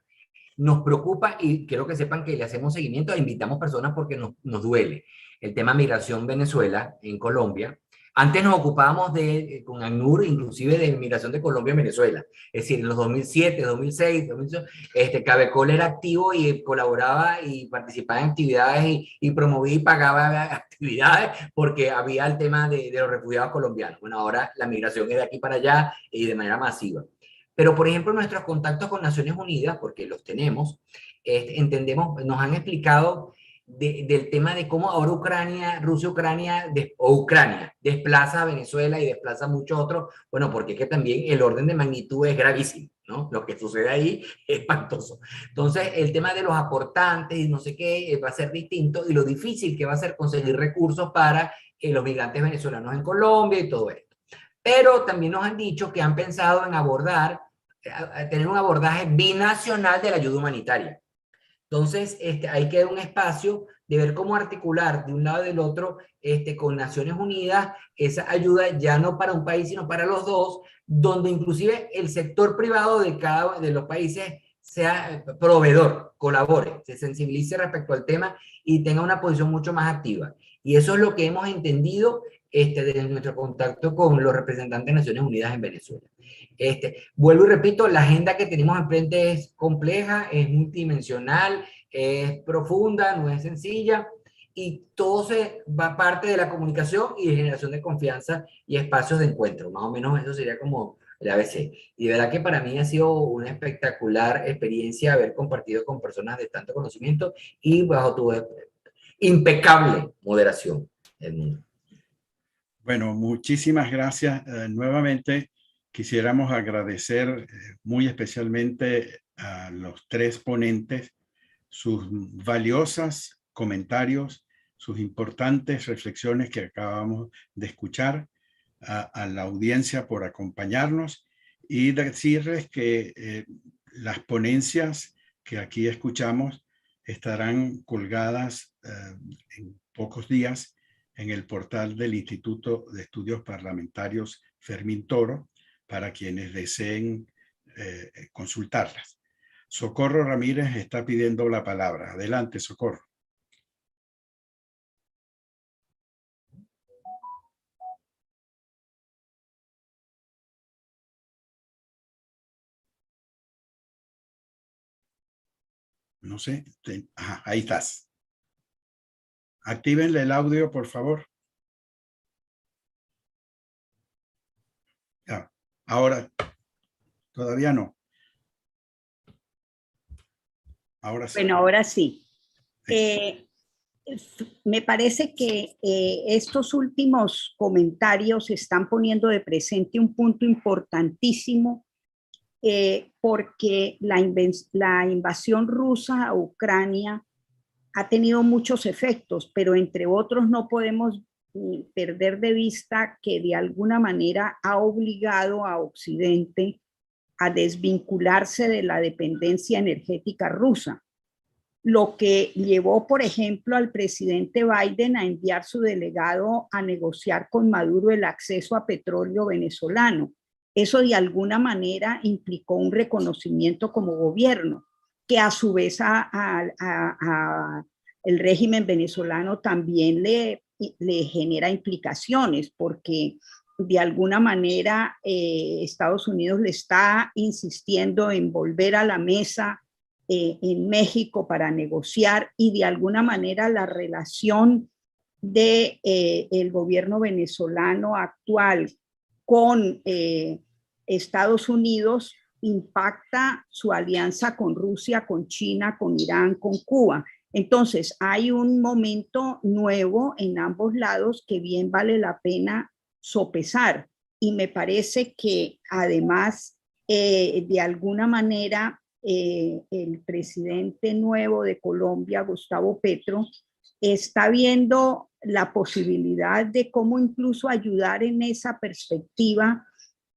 nos preocupa y quiero que sepan que le hacemos seguimiento e invitamos personas porque nos duele el tema migración Venezuela en Colombia. Antes nos ocupábamos con ACNUR, inclusive de migración de Colombia a Venezuela. Es decir, en los 2007, 2006, 2008, Cabecol era activo y colaboraba y participaba en actividades y promovía y pagaba actividades porque había el tema de los refugiados colombianos. Bueno, ahora la migración es de aquí para allá y de manera masiva. Pero, por ejemplo, nuestros contactos con Naciones Unidas, porque los tenemos, entendemos, nos han explicado del tema de cómo ahora Rusia-Ucrania o Ucrania desplaza a Venezuela y desplaza a muchos otros, bueno, porque es que también el orden de magnitud es gravísimo, ¿no? Lo que sucede ahí es espantoso. Entonces, el tema de los aportantes y no sé qué va a ser distinto y lo difícil que va a ser conseguir recursos para los migrantes venezolanos en Colombia y todo esto. Pero también nos han dicho que han pensado en abordar, tener un abordaje binacional de la ayuda humanitaria. Entonces, ahí queda un espacio de ver cómo articular de un lado y del otro con Naciones Unidas esa ayuda ya no para un país, sino para los dos, donde inclusive el sector privado de cada uno de los países sea proveedor, colabore, se sensibilice respecto al tema y tenga una posición mucho más activa. Y eso es lo que hemos entendido desde nuestro contacto con los representantes de Naciones Unidas en Venezuela. Vuelvo y repito, la agenda que tenemos enfrente es compleja, es multidimensional, es profunda, no es sencilla, y todo se va parte de la comunicación y de generación de confianza y espacios de encuentro. Más o menos eso sería como el ABC. Y de verdad que para mí ha sido una espectacular experiencia haber compartido con personas de tanto conocimiento y bajo tu impecable moderación. Bueno, muchísimas gracias. Nuevamente quisiéramos agradecer muy especialmente a los tres ponentes sus valiosos comentarios, sus importantes reflexiones que acabamos de escuchar, a la audiencia por acompañarnos y decirles que las ponencias que aquí escuchamos estarán colgadas en pocos días en el portal del Instituto de Estudios Parlamentarios Fermín Toro para quienes deseen consultarlas. Socorro Ramírez está pidiendo la palabra. Adelante, Socorro. No sé. Ajá, ahí estás. Actívenle el audio, por favor. Ya. Ahora, todavía no. Ahora sí. Bueno, ahora sí. Sí. Me parece que estos últimos comentarios están poniendo de presente un punto importantísimo porque la invasión rusa a Ucrania ha tenido muchos efectos, pero entre otros no podemos perder de vista que de alguna manera ha obligado a Occidente a desvincularse de la dependencia energética rusa, lo que llevó, por ejemplo, al presidente Biden a enviar su delegado a negociar con Maduro el acceso a petróleo venezolano. Eso de alguna manera implicó un reconocimiento como gobierno, que a su vez el régimen venezolano también le genera implicaciones, porque de alguna manera Estados Unidos le está insistiendo en volver a la mesa en México para negociar, y de alguna manera la relación de el gobierno venezolano actual con Estados Unidos impacta su alianza con Rusia, con China, con Irán, con Cuba. Entonces, hay un momento nuevo en ambos lados que bien vale la pena sopesar. Y me parece que además, de alguna manera, el presidente nuevo de Colombia, Gustavo Petro, está viendo la posibilidad de cómo incluso ayudar en esa perspectiva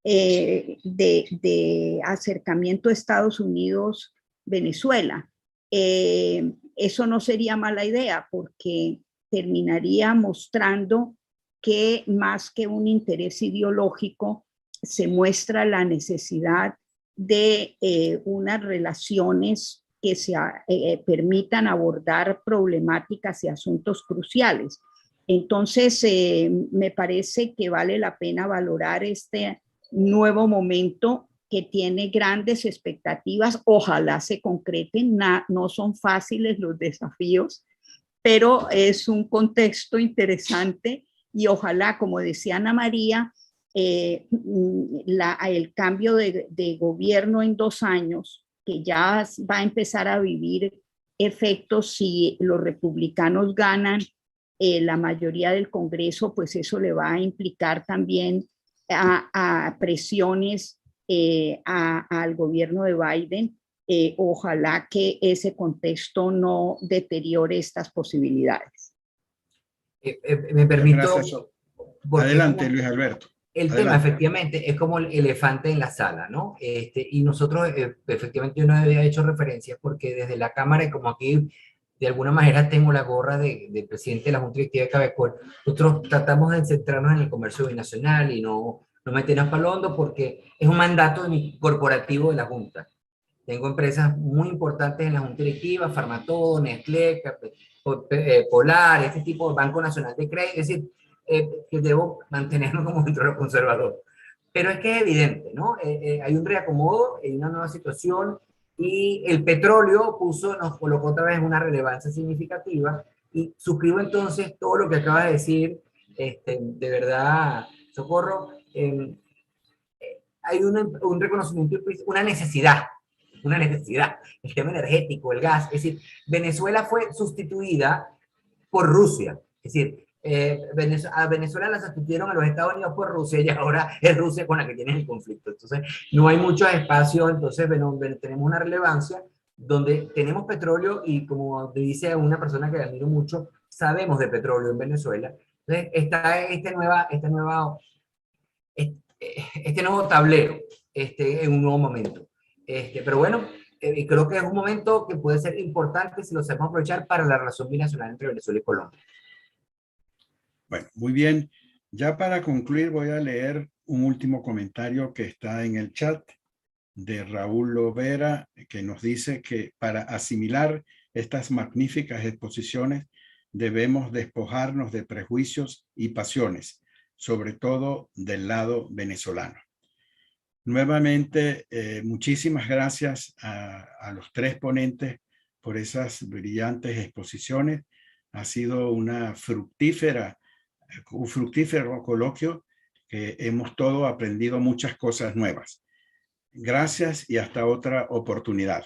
de acercamiento a Estados Unidos-Venezuela. Eso no sería mala idea porque terminaría mostrando que más que un interés ideológico se muestra la necesidad de unas relaciones que se permitan abordar problemáticas y asuntos cruciales. Entonces, me parece que vale la pena valorar este nuevo momento que tiene grandes expectativas. Ojalá se concreten, no son fáciles los desafíos, pero es un contexto interesante y ojalá, como decía Ana María, el cambio de gobierno en 2 años, que ya va a empezar a vivir efectos si los republicanos ganan la mayoría del Congreso, pues eso le va a implicar también a presiones al gobierno de Biden. Ojalá que ese contexto no deteriore estas posibilidades. Me permito, Gracias. porque Adelante, Luis Alberto. el Adelante. tema efectivamente es como el elefante en la sala, ¿no? Y nosotros, efectivamente, yo no había hecho referencias porque desde la Cámara, y como aquí de alguna manera tengo la gorra de presidente de la Junta Directiva de Cabecol, nosotros tratamos de centrarnos en el comercio binacional y no meternos para el hondo porque es un mandato corporativo de la Junta. Tengo empresas muy importantes en la Junta Directiva, Farmatodo, Nestlé, Polar, este tipo de Banco Nacional de Crédito, es decir, que debo mantenerlo como dentro de lo conservador. Pero es que es evidente, ¿no? Hay un reacomodo, hay una nueva situación y el petróleo nos colocó otra vez en una relevancia significativa y suscribo entonces todo lo que acabas de decir, de verdad, Socorro, hay un reconocimiento, una necesidad, el tema energético, el gas, es decir, Venezuela fue sustituida por Rusia, es decir, a Venezuela la sustituyeron a los Estados Unidos por Rusia y ahora es Rusia con la que tienen el conflicto. Entonces, no hay mucho espacio, entonces tenemos una relevancia donde tenemos petróleo y como dice una persona que admiro mucho, sabemos de petróleo en Venezuela. Entonces, está este nuevo tablero en un nuevo momento. Pero bueno, creo que es un momento que puede ser importante si lo sabemos aprovechar para la relación binacional entre Venezuela y Colombia. Bueno, muy bien. Ya para concluir voy a leer un último comentario que está en el chat de Raúl Lovera, que nos dice que para asimilar estas magníficas exposiciones debemos despojarnos de prejuicios y pasiones, sobre todo del lado venezolano. Nuevamente, muchísimas gracias a los 3 ponentes por esas brillantes exposiciones. Ha sido un fructífero coloquio que hemos todos aprendido muchas cosas nuevas. Gracias y hasta otra oportunidad.